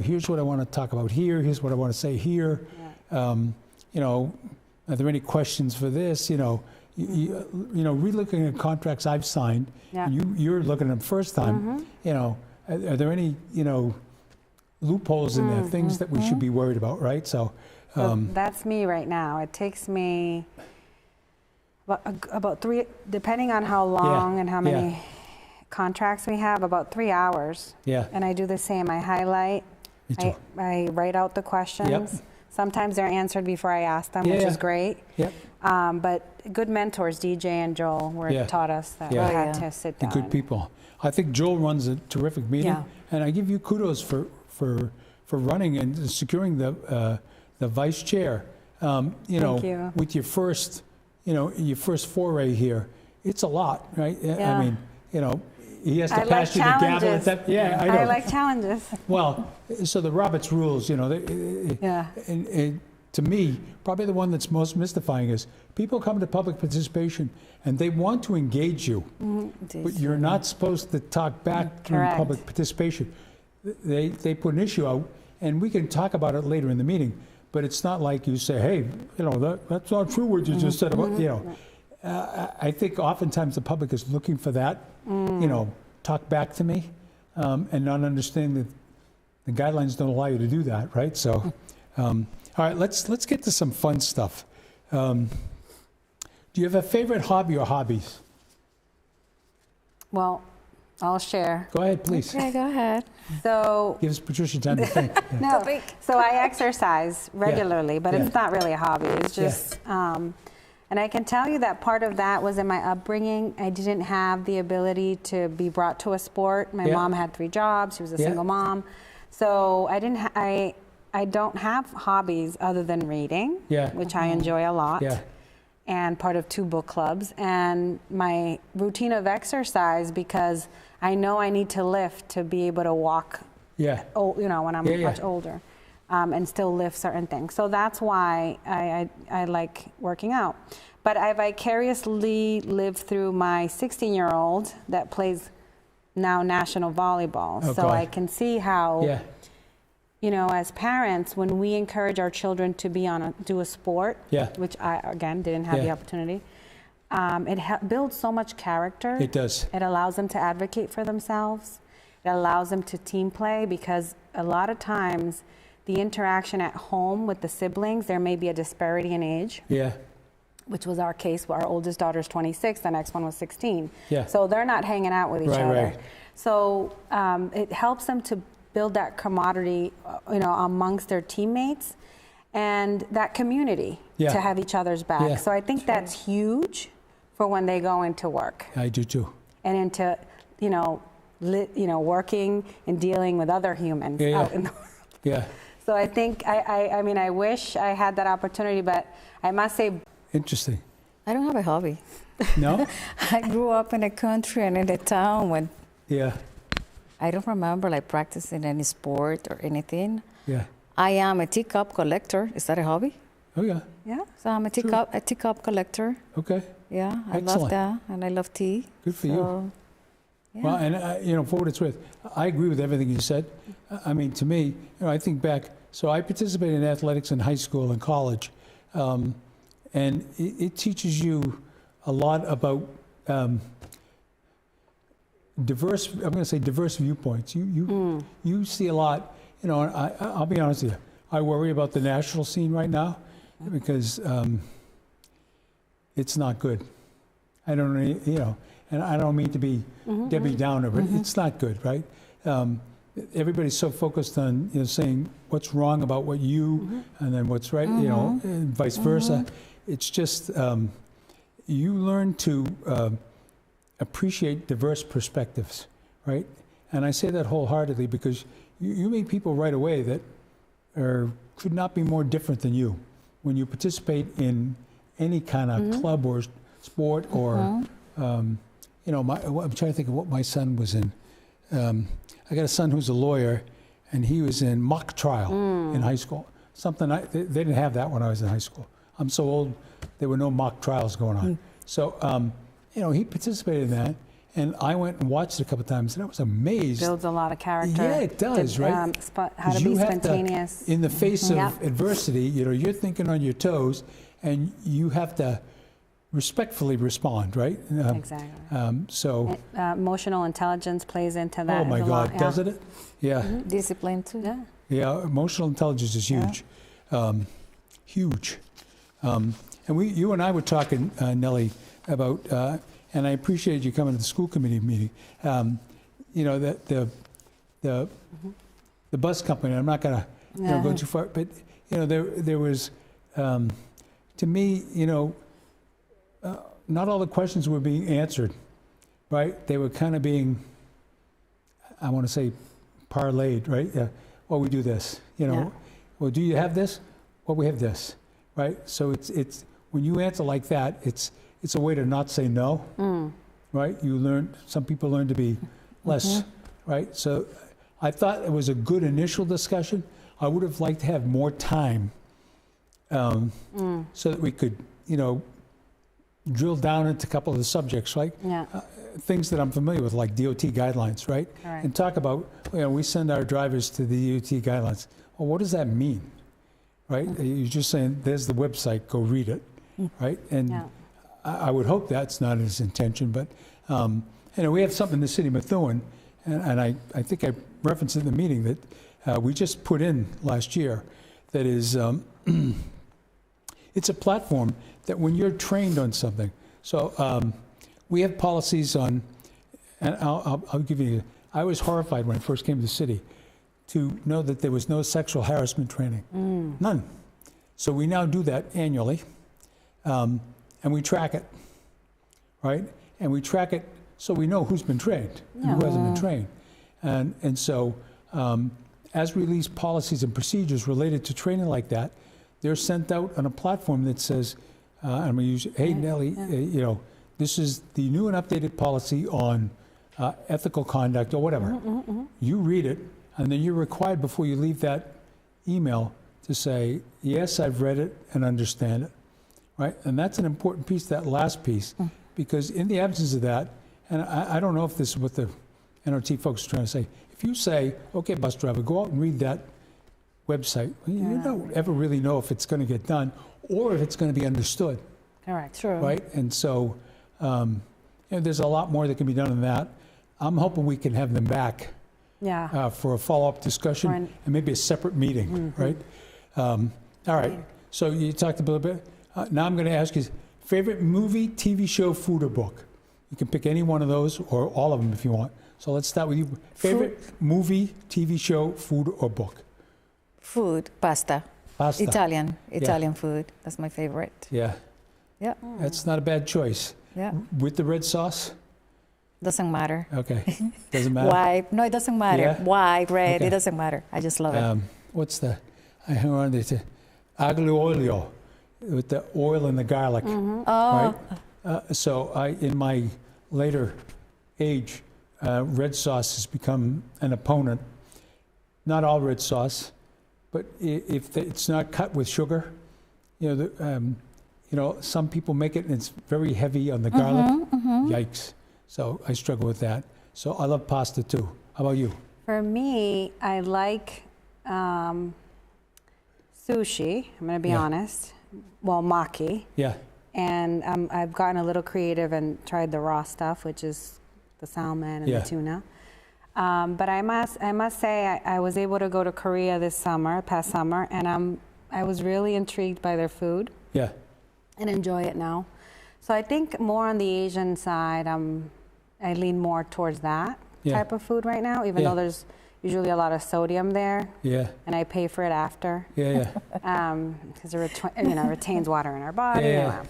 here's what I want to talk about here, here's what I want to say here. Are there any questions for this? Relooking at contracts I've signed, and you're looking at them first time. Are there any loopholes in there, things that we should be worried about, right? So that's me right now. It takes me about 3, depending on how long and how many contracts we have, about 3 hours. Yeah. And I do the same. I highlight. Me too. I write out the questions. Yep. Sometimes they're answered before I ask them, which is great. Yep. But good mentors, DJ and Joel, taught us that we had to sit down. Good people. I think Joel runs a terrific meeting, and I give you kudos for running and securing the vice chair. Thank you. With your first foray here, it's a lot, right? Yeah. I mean, he has to I pass like you the gavel. challenges. I know. I like challenges. Well, so the Roberts rules, and to me, probably the one that's most mystifying is people come to public participation and they want to engage you, but you're not supposed to talk back during public participation. They put an issue out, and we can talk about it later in the meeting, but it's not like you say, hey, that's not true what you just said about, I think oftentimes the public is looking for that, talk back to me, and not understand that the guidelines don't allow you to do that, right? So, all right, let's get to some fun stuff. Do you have a favorite hobby or hobbies? Well, I'll share. Go ahead, please. Okay, go ahead. So Gives Patricia time to think. Yeah. no, so I exercise regularly, but it's not really a hobby. It's just, and I can tell you that part of that was in my upbringing. I didn't have the ability to be brought to a sport. My mom had 3 jobs. She was a single mom, so I don't have hobbies other than reading, which I enjoy a lot. And part of 2 book clubs, and my routine of exercise, because I know I need to lift to be able to walk, when I'm much older, and still lift certain things. So that's why I like working out. But I vicariously lived through my 16-year-old that plays now national volleyball. So I can see how, as parents, when we encourage our children to be do a sport, which I, again, didn't have the opportunity, it builds so much character. It does. It allows them to advocate for themselves. It allows them to team play, because a lot of times the interaction at home with the siblings, there may be a disparity in age. Which was our case. Our oldest daughter's 26, the next one was 16. So they're not hanging out with each other. So it helps them to build that camaraderie, amongst their teammates, and that community to have each other's back. So I think that's huge for when they go into work. I do too. And into, working and dealing with other humans out in the world. So I think, I wish I had that opportunity, but I must say. Interesting. I don't have a hobby. No? I grew up in a country and in a town when I don't remember practicing any sport or anything. I am a teacup collector. Is that a hobby? Oh yeah. So I'm a teacup collector. Okay. Yeah, I love that, and I love tea. Good for you. Well, and for what it's worth, I agree with everything you said. I mean, to me, I think back. So I participated in athletics in high school and college, and it teaches you a lot about diverse. I'm going to say diverse viewpoints. You see a lot. I'll be honest with you. I worry about the national scene right now because it's not good. I don't, and I don't mean to be Debbie Downer, but it's not good, right? Everybody's so focused on saying what's wrong about what you, and then what's right, and vice versa. It's just you learn to appreciate diverse perspectives, right? And I say that wholeheartedly because you meet people right away that could not be more different than you. When you participate in any kind of club or sport or, I'm trying to think of what my son was in. I got a son who's a lawyer, and he was in mock trial in high school. They didn't have that when I was in high school. I'm so old, there were no mock trials going on. So, he participated in that, and I went and watched it a couple of times, and I was amazed. Builds a lot of character. Yeah, it does, right? How to be spontaneous. In the face of adversity, you're thinking on your toes, and you have to respectfully respond, right? Exactly. Emotional intelligence plays into that. Oh my God, doesn't it? Yeah. Discipline too. Yeah. Yeah, emotional intelligence is huge. Huge. And you and I were talking, Neily, about, and I appreciated you coming to the school committee meeting. The bus company. I'm not going to go too far, but there was, to me, not all the questions were being answered, right? They were kind of being, I want to say, parlayed, right? Well, we do this, Well, do you have this? Well, we have this, right? So it's when you answer like that, it's a way to not say no, right? Some people learn to be less, right? So I thought it was a good initial discussion. I would have liked to have more time so that we could, drill down into a couple of the subjects, like things that I'm familiar with, like DOT guidelines, right? And talk about, we send our drivers to the DOT guidelines. Well, what does that mean, right? You're just saying, there's the website, go read it, right? And I would hope that's not his intention, but we have something in the city of Methuen, and I think I referenced it in the meeting that we just put in last year that is, it's a platform that when you're trained on something, so we have policies on, and I'll give you, I was horrified when I first came to the city to know that there was no sexual harassment training, none. So we now do that annually, and we track it, right? And we track it so we know who's been trained and who hasn't been trained. And so as we release policies and procedures related to training like that, they're sent out on a platform that says, I'm going to use, hey, Neily, this is the new and updated policy on ethical conduct or whatever. You read it, and then you're required before you leave that email to say, yes, I've read it and understand it, right? And that's an important piece, that last piece, because in the absence of that, and I don't know if this is what the NRT folks are trying to say, if you say, okay, bus driver, go out and read that website, you don't ever really know if it's going to get done or if it's going to be understood. Correct. True. Right? And so there's a lot more that can be done in that. I'm hoping we can have them back for a follow-up discussion and maybe a separate meeting, right? All right. So you talked a little bit. Now I'm going to ask you, favorite movie, TV show, food, or book? You can pick any one of those or all of them if you want. So let's start with you. Favorite movie, TV show, food, or book? Food, pasta. Pasta. Italian food. That's my favorite. Yeah. Yeah. That's not a bad choice. Yeah. With the red sauce? Doesn't matter. Okay. Doesn't matter. White. No, it doesn't matter. Yeah? White, red, Okay. it doesn't matter. I just love it. What's the, I hang on there, aglio olio, with the oil and the garlic. Oh. Right? So in my later age, red sauce has become an opponent. Not all red sauce, but if it's not cut with sugar, some people make it and it's very heavy on the garlic. Yikes. So I struggle with that. So I love pasta too. How about you? For me, I like sushi. I'm going to be honest. Well, maki. Yeah. And I've gotten a little creative and tried the raw stuff, which is the salmon and the tuna. But I must say I was able to go to Korea past summer, and I was really intrigued by their food. Yeah. And enjoy it now. So I think more on the Asian side, I lean more towards that type of food right now, even though there's usually a lot of sodium there. Yeah. And I pay for it after. Yeah. Because it retains water in our body.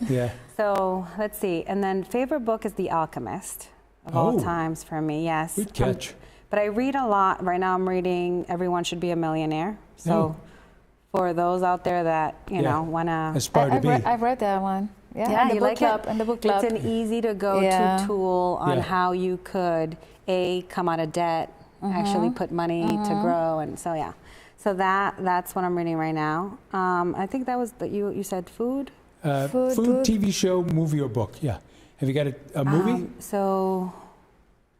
Yeah. So let's see. And then favorite book is The Alchemist. of all Oh. times for me. Yes. Good catch. But I read a lot. Right now I'm reading Everyone Should Be a Millionaire. So Oh. for those out there that, you Yeah. know, want to... Aspire to be. I've read that one. Yeah, Yeah, in the you book like club. it? In the book club. It's an easy to go Yeah. to tool on Yeah. how you could, come out of debt, actually put money to grow. And so, yeah. So that's what I'm reading right now. I think that was, you said food? Food, Food. TV show, movie, or book. Yeah. Have you got a movie? So,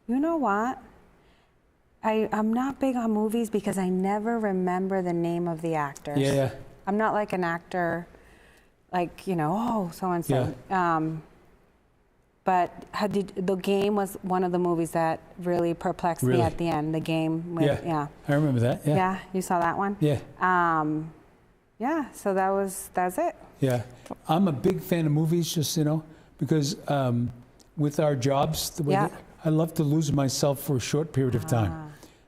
you know what? I'm not big on movies because I never remember the name of the actors. Yeah. I'm not like an actor, like, you know, oh, so-and-so. But The Game was one of the movies that really perplexed Really? me at the end. The Game with, Yeah. I remember that. Yeah. Yeah, you saw that one? Yeah. Yeah, so that's it. Yeah. I'm a big fan of movies, just, you know, because with our jobs, the way Yeah. that I love to lose myself for a short period of time.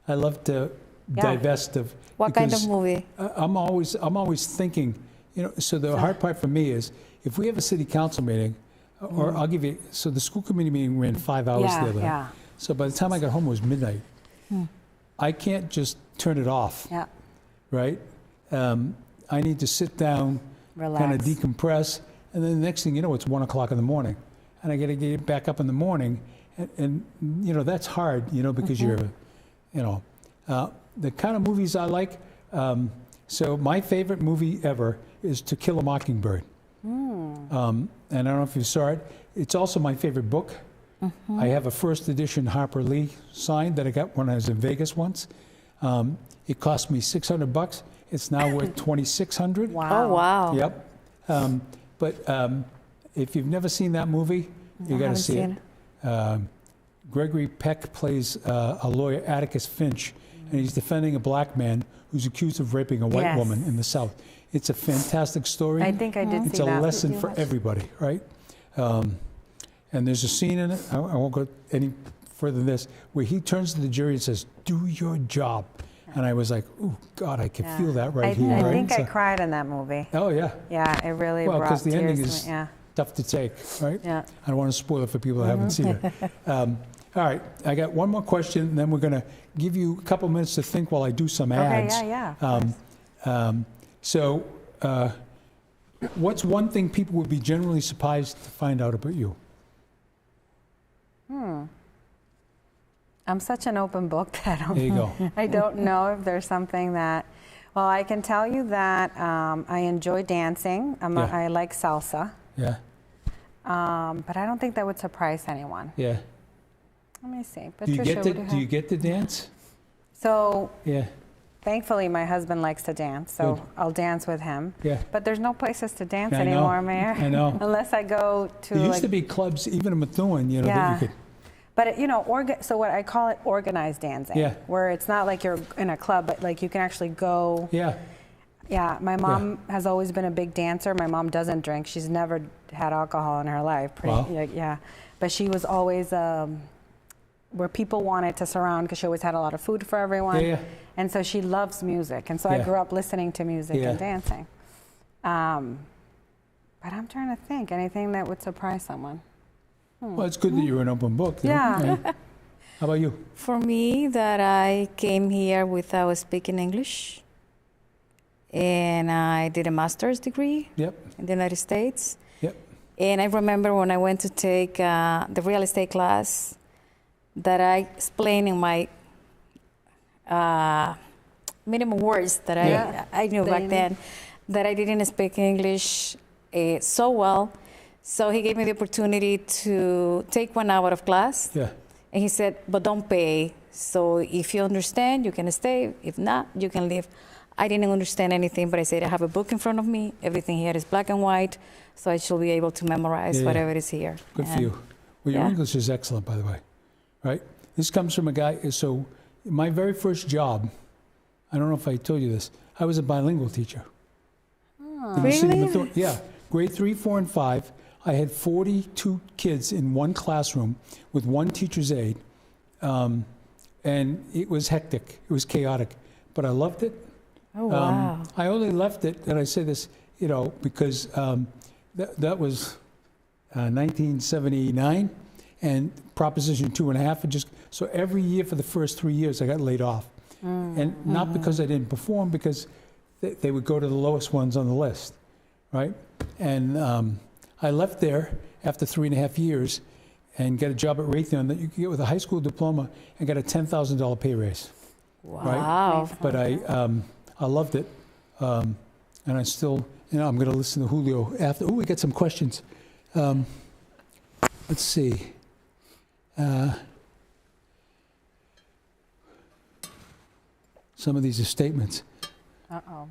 I love to divest of. What kind of because movie? I'm always thinking, you know, so the hard part for me is if we have a city council meeting, or I'll give you, so the school committee meeting ran 5 hours the other night. Yeah. So by the time I got home, it was midnight. I can't just turn it off, Yeah. right? I need to sit down, kind of Relax. decompress, and then the next thing you know, it's 1 o'clock in the morning. And I got to get back up in the morning. And you know, that's hard, you know, because you're, you know, the kind of movies I like. So my favorite movie ever is To Kill a Mockingbird. And I don't know if you saw it. It's also my favorite book. I have a first edition Harper Lee signed that I got when I was in Vegas once. It cost me $600. It's now worth $2,600. Wow. Oh, wow. Yep. But if you've never seen that movie, you got to haven't see seen it. Gregory Peck plays a lawyer, Atticus Finch, and he's defending a black man who's accused of raping a white Yes. woman in the South. It's a fantastic story. I think I did It's see a that. lesson for everybody, right? And there's a scene in it, I won't go any further than this, where he turns to the jury and says, "Do your job." And I was like, "Oh, God, I can feel that right here." I right? think I So- cried in that movie. Oh, yeah. Yeah, it really Well, brought because the tears ending to is me. Yeah. tough to take, right? Yeah. I don't want to spoil it for people that haven't seen it. All right, I got one more question, and then we're going to give you a couple minutes to think while I do some Okay, ads. yeah. So, what's one thing people would be generally surprised to find out about you? I'm such an open book that There you go. I don't know if there's something that, well, I can tell you that I enjoy dancing. Yeah. I like salsa, Yeah, but I don't think that would surprise anyone. yeah. Let me see. Do you Patricia, get to what do you do you have? get to dance? So Yeah, thankfully, my husband likes to dance, so Good. I'll dance with him. yeah. But there's no places to dance I know. anymore, Mayor. I know. Unless I go to There used like, to be clubs, even in Methuen, you know, that Yeah. you could. but you know, so what I call it organized dancing, Yeah. where it's not like you're in a club, but like you can actually go. Yeah, Yeah, my mom has always been a big dancer. My mom doesn't drink. She's never had alcohol in her life. Wow. Yeah, but she was always where people wanted to surround because she always had a lot of food for everyone. Yeah, yeah. And so she loves music. And so I Yeah. grew up listening to music Yeah. and dancing. But I'm trying to think anything that would surprise someone. well, it's good that you're an open book. you know, Yeah. right? How about you? For me, that I came here without speaking English, and I did a master's degree Yep, in the United States. yep. And I remember when I went to take the real estate class, that I explained in my minimum words that Yeah. I knew back then, that I didn't speak English so well. So he gave me the opportunity to take 1 hour of class. Yeah, And he said, but don't pay. So if you understand, you can stay. If not, you can leave. I didn't understand anything, but I said, I have a book in front of me. Everything here is black and white. So I should be able to memorize Yeah. whatever is here. good for And- you. Well, your yeah. English is excellent, by the way, right? This comes from a guy, so my very first job, I don't know if I told you this, I was a bilingual teacher. In the city of Really? Methuen. Yeah, grade 3, 4, and 5. I had 42 kids in one classroom with one teacher's aide. And it was hectic, it was chaotic, but I loved it. Oh, wow. I only left it, and I say this, you know, because that was 1979, and Proposition 2.5, and just so every year for the first 3 years I got laid off, and not because I didn't perform, because they would go to the lowest ones on the list, right? And I left there after 3.5 years and got a job at Raytheon that you could get with a high school diploma and got a $10,000 pay raise. Wow. Right? But I loved it, and I still, I'm going to listen to Julio after. Oh, we got some questions. Let's see. Some of these are statements. Uh-oh.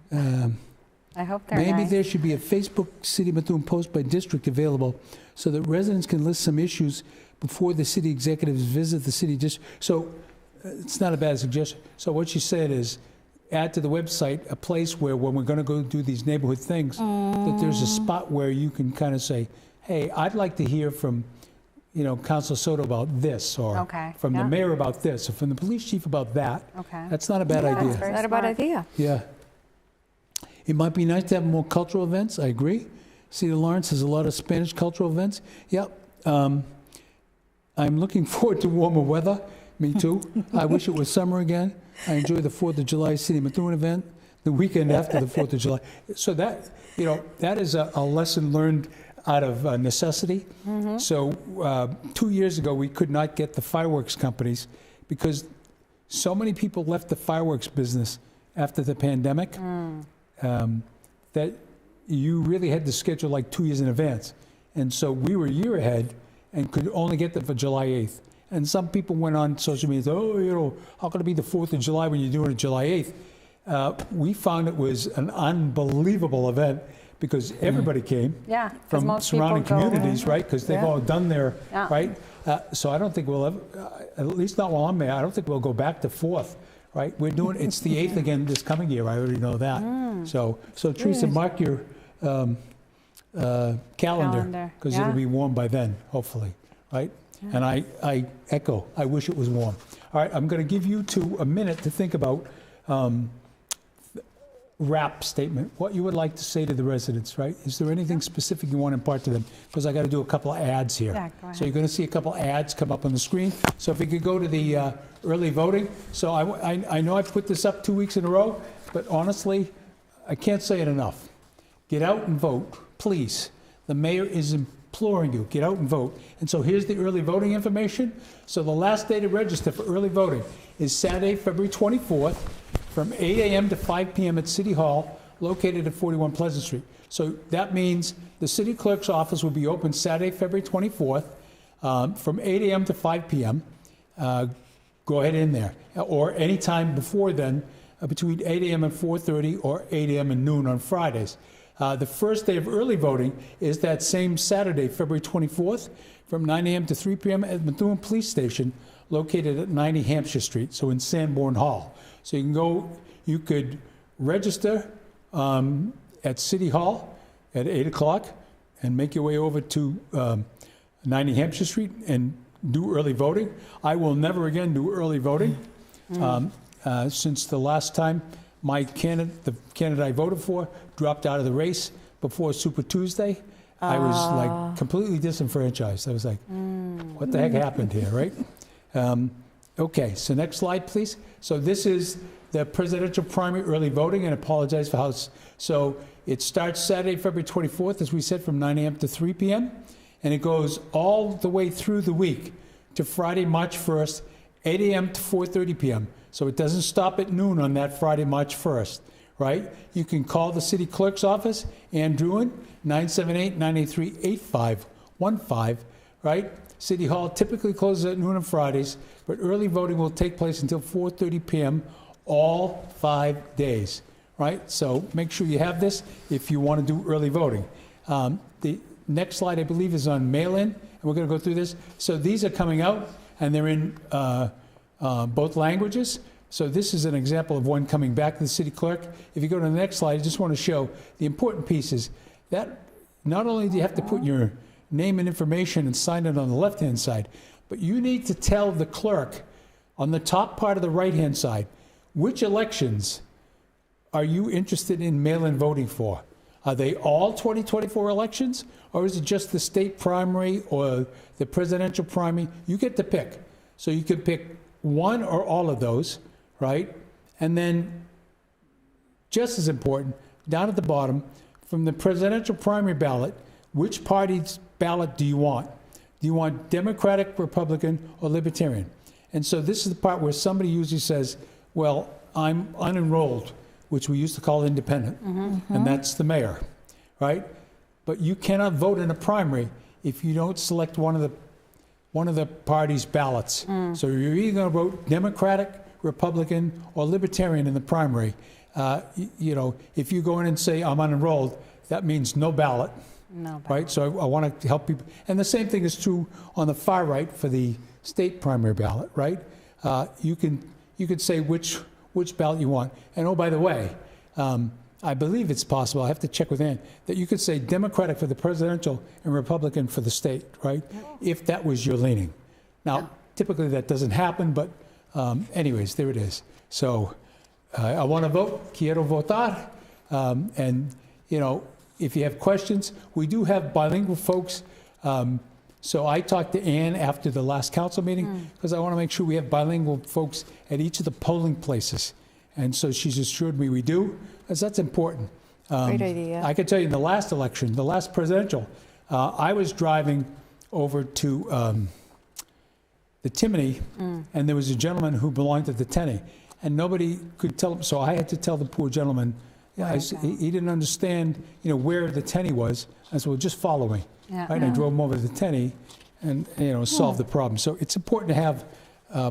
I hope they're Maybe nice. there should be a Facebook City of Methuen post by district available so that residents can list some issues before the city executives visit the city district. So it's not a bad suggestion. So what you said is add to the website a place where when we're going to go do these neighborhood things, that there's a spot where you can kind of say, hey, I'd like to hear from, Councilor Soto about this, or from the mayor about this, or from the police chief about that. Okay. That's not a bad idea. That's very Not a bad smart. idea. Yeah. It might be nice to have more cultural events. I agree. City of Lawrence has a lot of Spanish cultural events. Yep. I'm looking forward to warmer weather. Me too. I wish it was summer again. I enjoy the 4th of July City of Methuen event, the weekend after the 4th of July. So that, that is a lesson learned out of necessity. So 2 years ago, we could not get the fireworks companies because so many people left the fireworks business after the pandemic. That you really had to schedule like 2 years in advance. And so we were a year ahead and could only get them for July 8th. And some people went on social media, how can it be the 4th of July when you're doing it July 8th? We found it was an unbelievable event because everybody came Yeah, 'cause from most people surrounding go- communities, right? Because they've all done their, Yeah. right? So I don't think we'll ever, at least not while I'm there, I don't think we'll go back to 4th. Right, we're doing, it's the 8th again this coming year, I already know that. So Teresa, mark your calendar, because it'll be warm by then, hopefully, right? And I echo, I wish it was warm. All right, I'm going to give you two a minute to think about wrap statement, what you would like to say to the residents, right? Is there anything specific you want to impart to them? Because I got to do a couple of ads here. Yeah, go ahead. So you're going to see a couple of ads come up on the screen. So if we could go to the early voting. So I know I put this up 2 weeks in a row, but honestly, I can't say it enough. Get out and vote, please. The mayor is imploring you, get out and vote. And so here's the early voting information. So the last day to register for early voting is Saturday, February 24th, from 8 a.m. to 5 p.m. at City Hall, located at 41 Pleasant Street. So that means the city clerk's office will be open Saturday, February 24th, from 8 a.m. to 5 p.m. Go ahead in there, or any time before then, between 8 a.m. and 4:30, or 8 a.m. and noon on Fridays. The first day of early voting is that same Saturday, February 24th, from 9 a.m. to 3 p.m. at Methuen Police Station, located at 90 Hampshire Street, so in Sanborn Hall. So you could register at City Hall at 8 o'clock and make your way over to 90 Hampshire Street and do early voting. I will never again do early voting since the last time the candidate I voted for dropped out of the race before Super Tuesday. I was like completely disenfranchised. I was like, what the heck happened here, right? Okay, so next slide, please. So this is the presidential primary early voting, and I apologize for how so it starts Saturday, February 24th, as we said, from 9 a.m. to 3 p.m., and it goes all the way through the week to Friday, March 1st, 8 a.m. to 4:30 p.m. So it doesn't stop at noon on that Friday, March 1st, right? You can call the city clerk's office, Ann Druin, 978-983-8515, right? City Hall typically closes at noon on Fridays, but early voting will take place until 4:30 p.m. all 5 days, right? So make sure you have this if you want to do early voting. The next slide, I believe, is on mail-in, and we're going to go through this. So these are coming out, and they're in both languages. So this is an example of one coming back to the city clerk. If you go to the next slide, I just want to show the important pieces that not only do you have to put your name and information and sign it on the left-hand side, but you need to tell the clerk on the top part of the right-hand side, which elections are you interested in mail-in voting for? Are they all 2024 elections, or is it just the state primary or the presidential primary? You get to pick. So you can pick one or all of those, right? And then, just as important, down at the bottom, from the presidential primary ballot, which party's ballot do you want? Do you want Democratic, Republican, or Libertarian? And so this is the part where somebody usually says, well, I'm unenrolled, which we used to call independent, and that's the mayor, right? But you cannot vote in a primary if you don't select one of the party's ballots. So you're either going to vote Democratic, Republican, or Libertarian in the primary. You know, if you go in and say I'm unenrolled, that means no ballot. No ballot. Right? So I want to help people. And the same thing is true on the far right for the state primary ballot, right? You could say which ballot you want. And oh, by the way, I believe it's possible, I have to check with Ann, that you could say Democratic for the presidential and Republican for the state, right? If that was your leaning. Now, typically that doesn't happen, but anyways, there it is. So I want to vote, quiero votar. And, you know, if you have questions, we do have bilingual folks. So I talked to Ann after the last council meeting because I want to make sure we have bilingual folks at each of the polling places. And so she's assured me we do, because that's important. Great idea. I can tell you in the last election, the last presidential, I was driving over to the Timony, and there was a gentleman who belonged to the Tenny, and nobody could tell him, so I had to tell the poor gentleman, he didn't understand, you know, where the Tenny was. I said, well, just follow me. Yeah. Right? And I drove him over to the Tenny and, you know, solved the problem. So it's important to have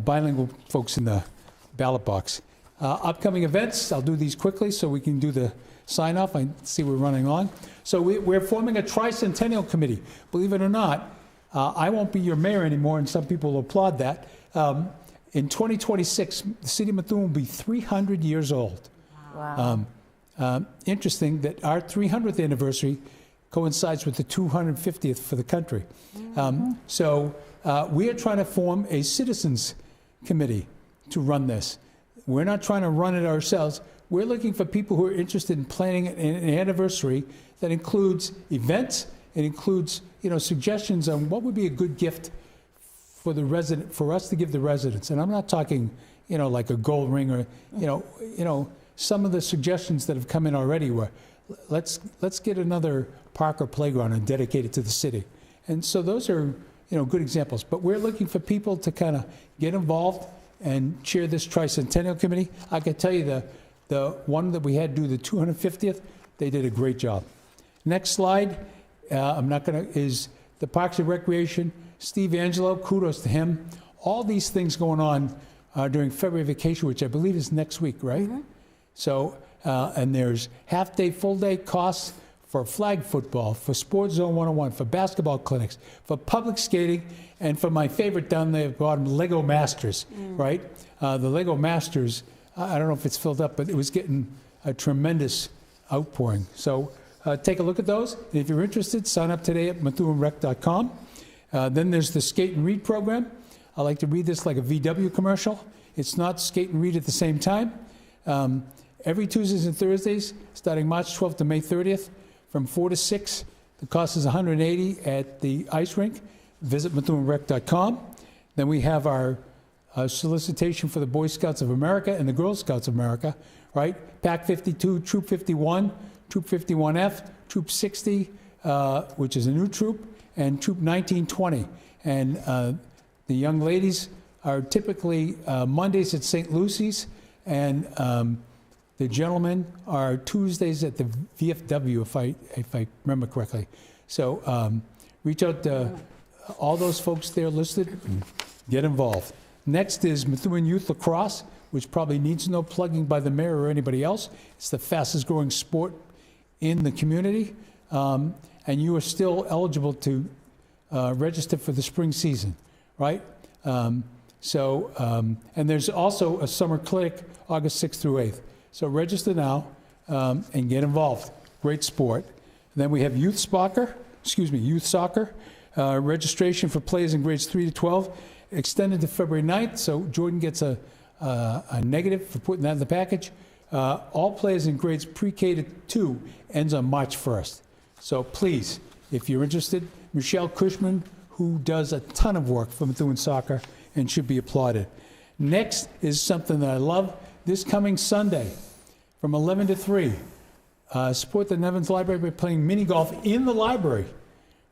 bilingual folks in the ballot box. Upcoming events, I'll do these quickly so we can do the sign off. I see we're running on. So we're forming a tricentennial committee. Believe it or not, I won't be your mayor anymore, and some people will applaud that. In 2026, the city of Methuen will be 300 years old. Wow. Interesting that our 300th anniversary coincides with the 250th for the country. So we are trying to form a citizens committee to run this. We're not trying to run it ourselves. We're looking for people who are interested in planning an anniversary that includes events. It includes, you know, suggestions on what would be a good gift for the resident, for us to give the residents. And I'm not talking, you know, like a gold ring or, you know, some of the suggestions that have come in already were, let's get another park or playground and dedicate it to the city. And so those are, you know, good examples. But we're looking for people to kind of get involved and chair this tricentennial committee. I can tell you the one that we had do the 250th, they did a great job. Next slide, is the Parks and Recreation. Steve Angelo, kudos to him. All these things going on during February vacation, which I believe is next week, right? So, and there's half-day, full-day costs for flag football, for Sports Zone 101, for basketball clinics, for public skating, and for my favorite down there at the bottom, Lego Masters, right? The Lego Masters, I don't know if it's filled up, but it was getting a tremendous outpouring. So take a look at those. And if you're interested, sign up today at MethuenRec.com. Then there's the Skate and Read program. I like to read this like a VW commercial. It's not skate and read at the same time. Every Tuesdays and Thursdays, starting March 12th to May 30th, from 4 to 6. The cost is $180 at the ice rink. Visit MethuenRec.com. Then we have our solicitation for the Boy Scouts of America and the Girl Scouts of America, right? Pack 52, Troop 51, Troop 51F, Troop 60, which is a new troop, and Troop 1920. And the young ladies are typically Mondays at St. Lucy's, and the gentlemen are Tuesdays at the VFW, if I remember correctly. So reach out to all those folks there listed and get involved. Next is Methuen Youth Lacrosse, which probably needs no plugging by the mayor or anybody else. It's the fastest growing sport in the community. And you are still eligible to register for the spring season, right? And there's also a summer clinic August 6th through 8th. So register now and get involved. Great sport. And then we have youth soccer. Registration for players in grades 3 to 12 extended to February 9th. So Jordan gets a negative for putting that in the package. All players in grades pre-K to 2 ends on March 1st. So please, if you're interested, Michelle Cushman, who does a ton of work for Methuen Soccer and should be applauded. Next is something that I love. This coming Sunday from 11 to 3, support the Nevins Library by playing mini golf in the library,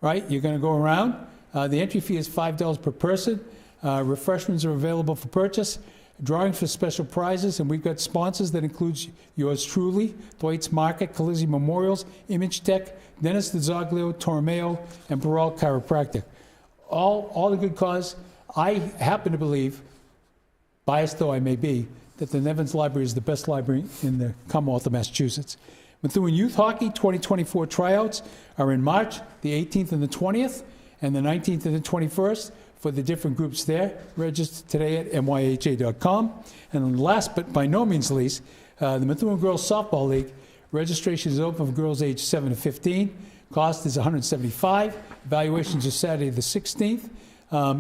right? You're going to go around. The entry fee is $5 per person. Refreshments are available for purchase. Drawing for special prizes, and we've got sponsors that includes yours truly, Dwight's Market, Colizzi Memorials, Image Tech, Dennis DeZoglio, Torromeo, and Baral Chiropractic. All the good cause. I happen to believe, biased though I may be, that the Nevins Library is the best library in the Commonwealth of Massachusetts. Methuen Youth Hockey 2024 tryouts are in March, the 18th and the 20th, and the 19th and the 21st. For the different groups there. Register today at myha.com. And last but by no means least, the Methuen Girls Softball League. Registration is open for girls aged 7 to 15. Cost is $175. Evaluations are Saturday the 16th.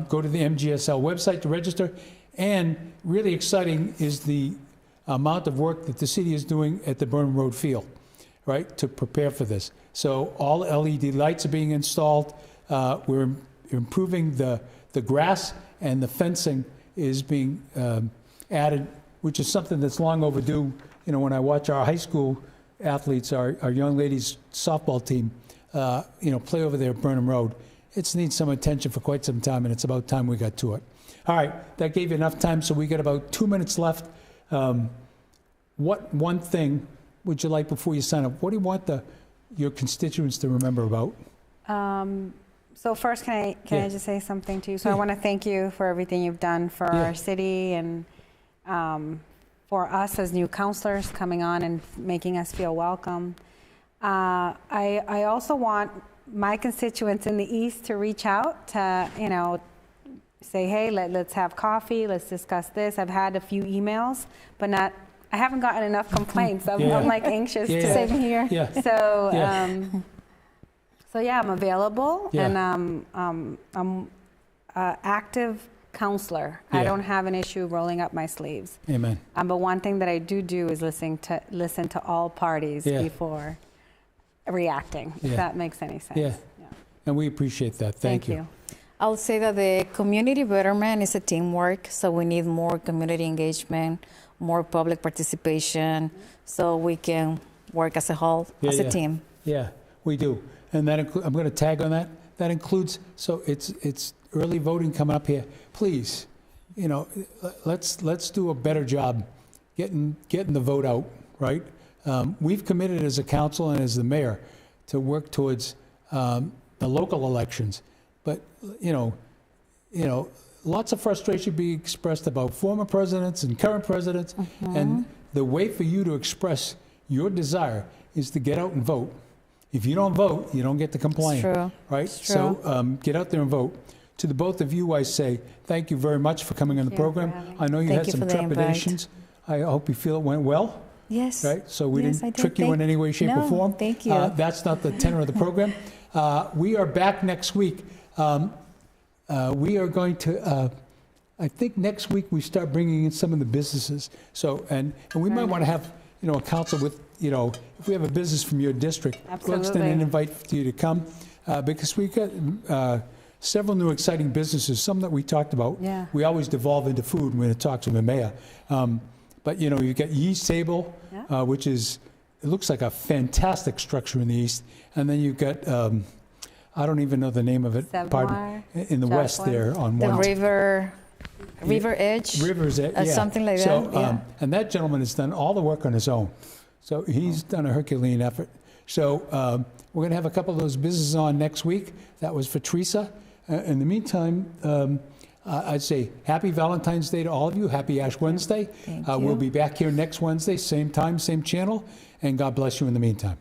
Go to the MGSL website to register. And really exciting is the amount of work that the city is doing at the Burnham Road Field, right, to prepare for this. So all LED lights are being installed. We're improving the grass, and the fencing is being added, which is something that's long overdue. You know, when I watch our high school athletes, our young ladies softball team, play over there at Burnham Road, it's needs some attention for quite some time, and it's about time we got to it. All right, that gave you enough time, so we got about 2 minutes left. What one thing would you like before you sign up? What do you want your constituents to remember about? So first, can I just say something to you? So I want to thank you for everything you've done for our city and for us as new councilors coming on and making us feel welcome. I also want my constituents in the East to reach out to, say, hey, let's have coffee, let's discuss this. I've had a few emails, but I haven't gotten enough complaints. I'm like anxious to same here. Yeah. So. So yeah, I'm available, and I'm an active counselor. I don't have an issue rolling up my sleeves. Amen. But one thing that I do is listen to all parties before reacting. If that makes any sense. Yeah. And we appreciate that. Thank you. I'll say that the community betterment is a teamwork, so we need more community engagement, more public participation, so we can work as a whole, as a team. Yeah, we do. And that I'm going to tag on that. That includes, so it's early voting coming up here. Please, let's do a better job getting the vote out, right? We've committed as a council and as the mayor to work towards the local elections. But, lots of frustration being expressed about former presidents and current presidents. And the way for you to express your desire is to get out and vote. If you don't vote, you don't get to complain. It's true. Right? It's true. So get out there and vote. To the both of you, I say thank you very much for coming on the program. I know you had some trepidations. I hope you feel it went well. Yes. Right? So we didn't trick you in any way, shape, or form. Thank you. That's not the tenor of the program. We are back next week. We are going to, I think next week we start bringing in some of the businesses. So, and we might want to have, a council with, if we have a business from your district, we'll extend an invite for you to come because we've got several new exciting businesses, some that we talked about. Yeah. We always devolve into food when it talks to the mayor. But, you've got Yeast Table, which is, it looks like a fantastic structure in the east. And then you've got, I don't even know the name of it. Pardon, in the west there on the one. River Edge. River's Edge, yeah. Something like that. So, and that gentleman has done all the work on his own. So he's done a Herculean effort. So we're going to have a couple of those businesses on next week. That was for Teresa. In the meantime, I'd say happy Valentine's Day to all of you. Happy Ash Wednesday. Thank you. We'll be back here next Wednesday, same time, same channel. And God bless you in the meantime.